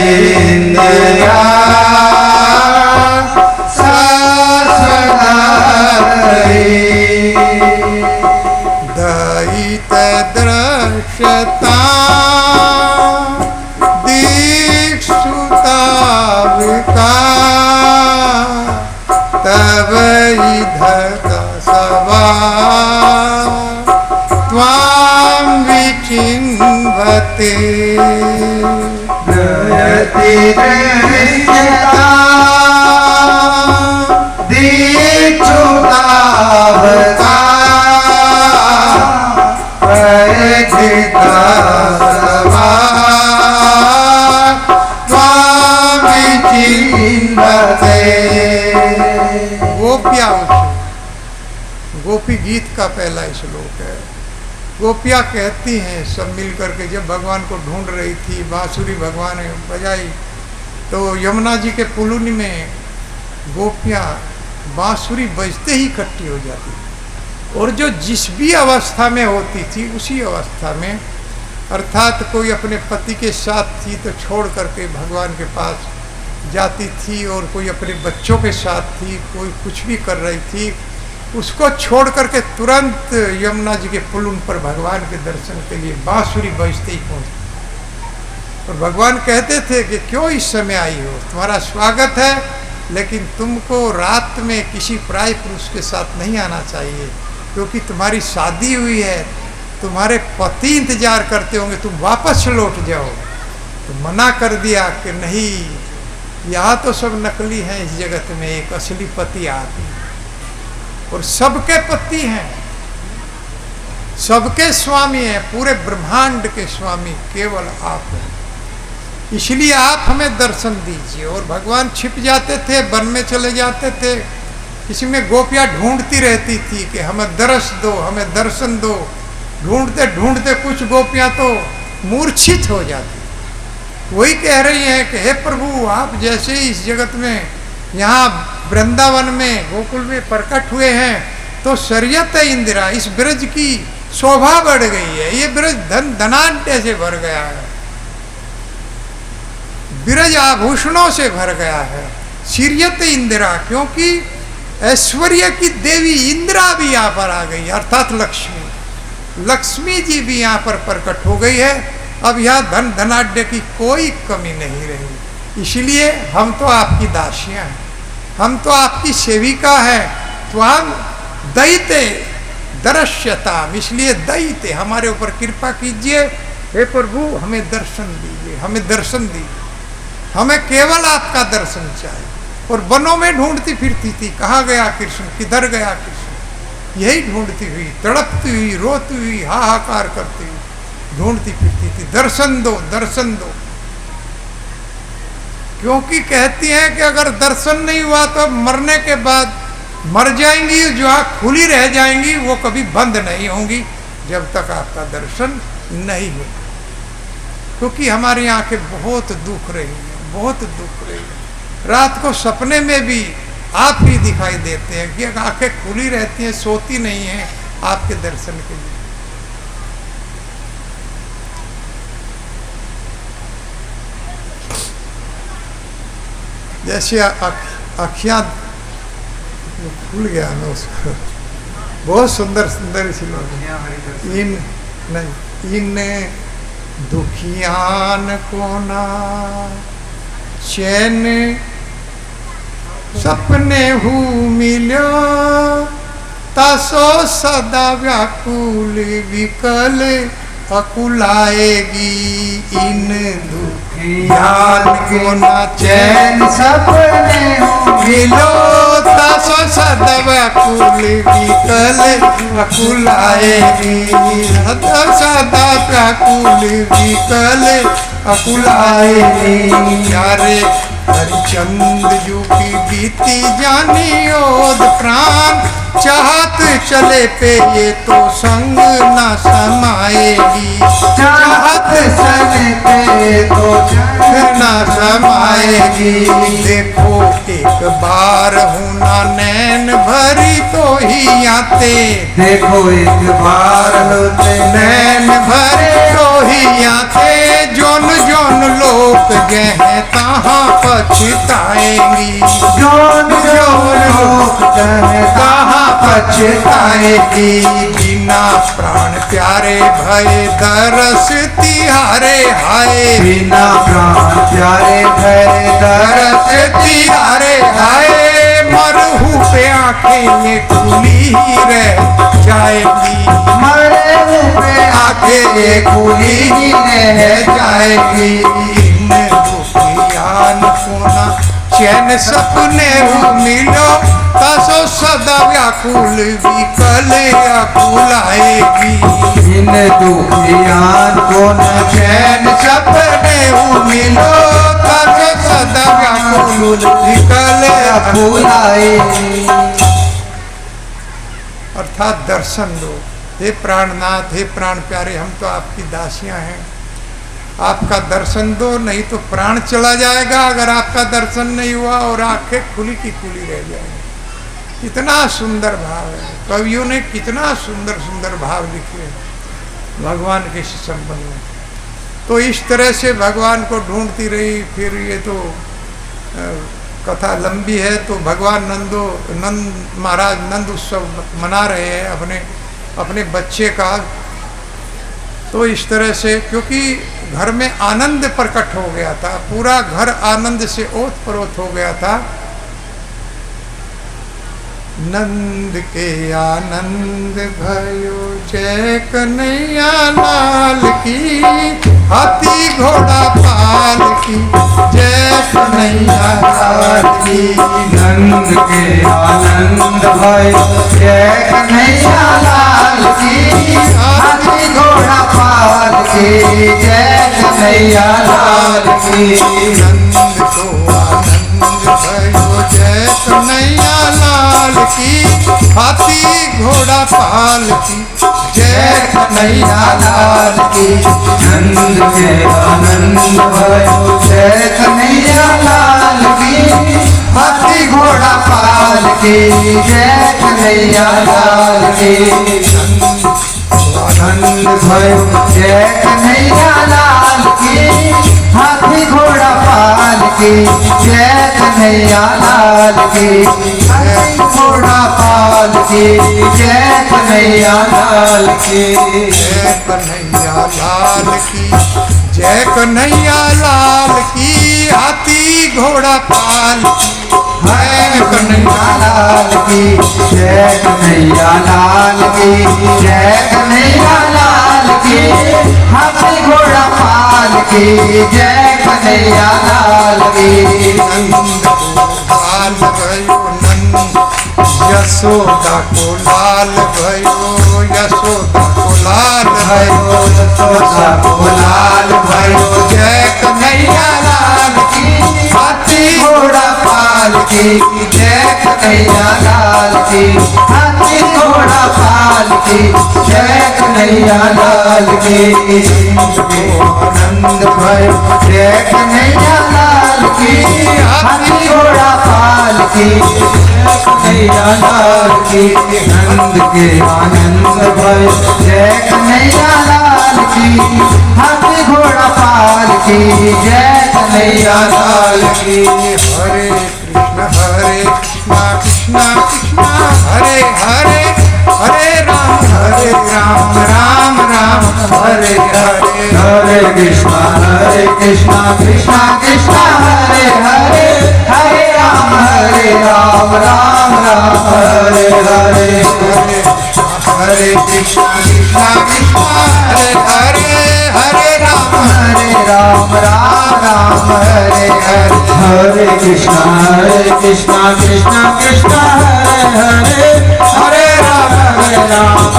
इंदिरा शाश्वतरही, दयित दृश्यता दीक्षुता करती दृश्यता दीक्षुता बता परिचिता सभा स्वामी चिन्हते। गोपिया गोपी गीत का पहला श्लोक है। गोपिया कहती हैं सब मिल करके, जब भगवान को ढूंढ रही थी, बांसुरी भगवान ने बजाई तो यमुना जी के पुलुनी में गोपियाँ बांसुरी बजते ही इकट्ठी हो जाती थी। और जो जिस भी अवस्था में होती थी उसी अवस्था में, अर्थात कोई अपने पति के साथ थी तो छोड़ करके भगवान के पास जाती थी, और कोई अपने बच्चों के साथ थी, कोई कुछ भी कर रही थी, उसको छोड़ करके तुरंत यमुना जी के पुल पर भगवान के दर्शन के लिए बांसुरी बजते ही पहुंचते। और भगवान कहते थे कि क्यों इस समय आई हो, तुम्हारा स्वागत है, लेकिन तुमको रात में किसी पराये पुरुष के साथ नहीं आना चाहिए, क्योंकि तुम्हारी शादी हुई है, तुम्हारे पति इंतजार करते होंगे, तुम वापस लौट जाओ। तो मना कर दिया कि नहीं, यहाँ तो सब नकली हैं, इस जगत में एक असली पति आती है, और सबके पति हैं, सबके स्वामी हैं, पूरे ब्रह्मांड के स्वामी केवल आप हैं, इसलिए आप हमें दर्शन दीजिए। और भगवान छिप जाते थे, वन में चले जाते थे, इसमें गोपियाँ ढूंढती रहती थी कि हमें दर्श दो, हमें दर्शन दो। ढूंढते ढूंढते कुछ गोपियाँ तो मूर्छित हो जाती, वही कह रही हैं कि हे प्रभु, आप जैसे इस जगत में यहाँ वृंदावन में गोकुल में प्रकट हुए हैं तो शरीयत इंदिरा, इस ब्रज की शोभा बढ़ गई है, ये ब्रज धन धनाढ्य से भर गया है, ब्रज आभूषणों से भर गया है। शरीयत इंदिरा, क्योंकि ऐश्वर्य की देवी इंदिरा भी यहाँ पर आ गई, अर्थात लक्ष्मी, लक्ष्मी जी भी यहाँ पर प्रकट हो गई है। अब यहाँ धन धनाढ्य की कोई कमी नहीं रही, इसलिए हम तो आपकी दासियां हैं, हम तो आपकी सेविका है, तो हम दैते दर्श्यता, इसलिए दैते, हमारे ऊपर कृपा कीजिए, हे प्रभु हमें दर्शन दीजिए, हमें दर्शन दीजिए, हमें केवल आपका दर्शन चाहिए। और वनों में ढूंढती फिरती थी, कहाँ गया कृष्ण, किधर गया कृष्ण, यही ढूंढती हुई, तड़पती हुई, रोती हुई, हाहाकार करती हुई ढूंढती फिरती थी, दर्शन दो, दर्शन दो। क्योंकि कहती हैं कि अगर दर्शन नहीं हुआ तो मरने के बाद मर जाएंगी, जो आँख खुली रह जाएंगी वो कभी बंद नहीं होंगी जब तक आपका दर्शन नहीं हो। क्योंकि हमारी आंखें बहुत दुख रही हैं, बहुत दुख रही है। रात को सपने में भी आप ही दिखाई देते हैं कि आंखें खुली रहती हैं, सोती नहीं हैं आपके दर्शन के लिए। जैसे अखियाँ खुल गया ना उसको, बहुत सुंदर सुंदर सी लोग इन दुखियान को ना चैन सपने हु मिलो, तासो सदा व्याकुल विकल अकुलाएगी। इन दुखियान को ना चैन सपने हु मिलो, तासो सदा व्याकुल विकल अकुलाएगी। सदा सदा व्याकुल विकल अकुलाएगी। यारे हरिचंद जू की बीती जानी ओद प्राण, चाहत चले पे ये तो संग न समाएगी। चाहत चले पे तो संग न समाएगी। देखो एक बार हूँ ना नैन भरी तो ही आते, देखो एक बार होते नैन भरे तो ही आते। जोन जोन लोक गए तहाँ पछताएंगी। जोन जोन लोक गए तहाँ पछताएगी। बिना प्राण प्यारे भय दरस तिहारे हाय। बिना प्राण प्यारे भय दरस तिहारे हाय। मरहू पे आंखें ये खुली ही रह जाएगी। मरे पे आंखें ये खुली ही रह जाएगी। इन दुखी चैन सपने मिलो तासो सदा व्याकुल विकल अकुल आएगी। इन दुखियान को न चैन सपने मिलो तासो सदा व्याकुल विकल अकुल आएगी। अर्थात दर्शन दो हे प्राणनाथ, हे प्राण प्यारे, हम तो आपकी दासियां हैं, आपका दर्शन दो, नहीं तो प्राण चला जाएगा अगर आपका दर्शन नहीं हुआ और आंखें खुली की खुली रह जाएंगी। कितना सुंदर भाव है, कवियों ने कितना सुंदर सुंदर भाव लिखे भगवान के संबंध में। तो इस तरह से भगवान को ढूंढती रही। फिर ये तो कथा लंबी है, तो भगवान नंद महाराज नंद उत्सव मना रहे हैं अपने बच्चे का। तो इस तरह से, क्योंकि घर में आनंद प्रकट हो गया था, पूरा घर आनंद से ओत-प्रोत हो गया था। नंद के आनंद भयो जय कन्हैया लाल की, हाथी घोड़ा पाल की जय कन्हैया लाल की। नंद के आनंद भयो जय कन्हैया लाल की, हाथी घोड़ा पाल की जय कन्हैया लाल की। नंद को आनंद भयो जय कन्हैया लाल की, हाथी घोड़ा पाल की जय कन्हैया लाल की। नंद के आनंद भयो जय कन्हैया लाल की, हाथी घोड़ा पाल की जय कन्हैया लाल की। आनंद भयो जय कन्हैया लाल की, हाथी घोड़ा पाल की जय कन्हैया लाल की। हाथी घोड़ा पाल की जय कन्हैया लाल की। जय कन्हैया लाल की जय कन्हैया लाल की, हाथी घोड़ा पाल जय कन्हैया लाल की जय कन्हैया लाल की जय कन्हैया लाल की। हाथी घोड़ा पाल की जय कन्हैया लाल की। नंद को लाल भयो नंद, यशोदा को लाल भयो यशोदा को लाल भयो यशोदा को लाल भयो जय कन्हैया लाल की, हाथी घोड़ा पाल की जय कन्हैया लाल की। हाथी घोड़ा पाल की जय कन्हैया लाल की। आनंद भयो जय कन्हैया लाल की, हाथी घोड़ा पाल की जय कन्हैया लाल की। नंद के आनंद भयो जय कन्हैया लाल की, हाथी घोड़ा पाल की जय कन्हैया लाल की। हरे कृष्ण कृष्ण कृष्ण हरे हरे, हरे राम राम राम हरे हरे। हरे कृष्ण कृष्ण कृष्ण हरे हरे, हरे राम राम राम हरे हरे। हरे कृष्ण कृष्ण हरे हरे, हरे राम राम राम हरे हरे। हरे कृष्ण कृष्ण कृष्ण हरे हरे, हरे राम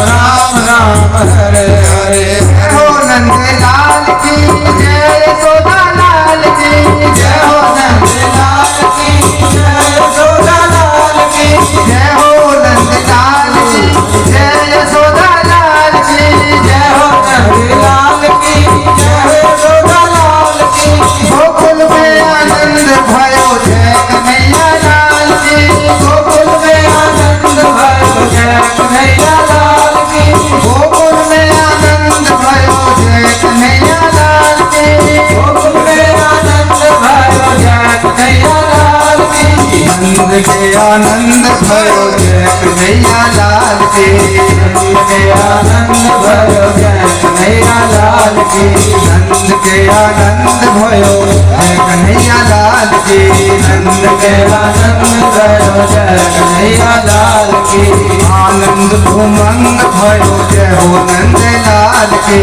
राम हरे हरे। हो नंद लाल की जय, यशोदा लाल की जय। हो नंद लाल की जय, यशोदा लाल की जय। हो नंद लाल की जय, यशोदा लाल की जय। हो नंद लाल की जय, यशोदा लाल की। गोकुल में आनंद भयो जय कन्हैया लाल की। गोकुल में आनंद भयो जय कन्हैया लाल की। गोकुल में आनंद भयो जय कन्हैया लाल की। गोकुल में आनंद भयो जय कन्हैया लाल की। नंद के आनंद भयो जय कन्हैया लाल की। नंद के आनंद भयो जय कन्हैया लाल की। नंद के आनंद भयो जय कन्हैया लाल लाल की नंद के आनंद भयो जय कन्हैया लाल की आनंद उमंग भयो जय हो नंद लाल के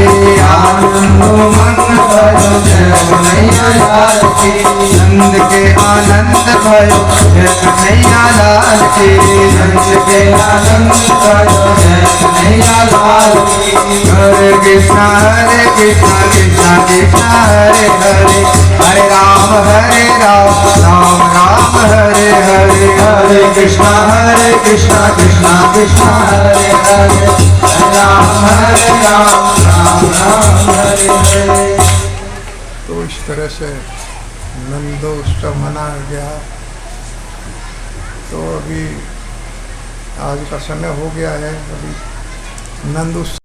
आनंद उमंग भयो जय कन्हैया लाल की नंद के आनंद भयो जय कन्हैया लाल की नंद के आनंद भयो जय कन्हैया लाल की हरे कृष्णा कृष्णा कृष्णा हरे हरे हरे राम राम राम हरे हरे हरे कृष्णा कृष्णा कृष्णा हरे हरे हरे राम राम हरे हरे। तो इस तरह से नंदोत्सव मनाया गया। तो अभी आज का समय हो गया है, अभी नंदोत्सव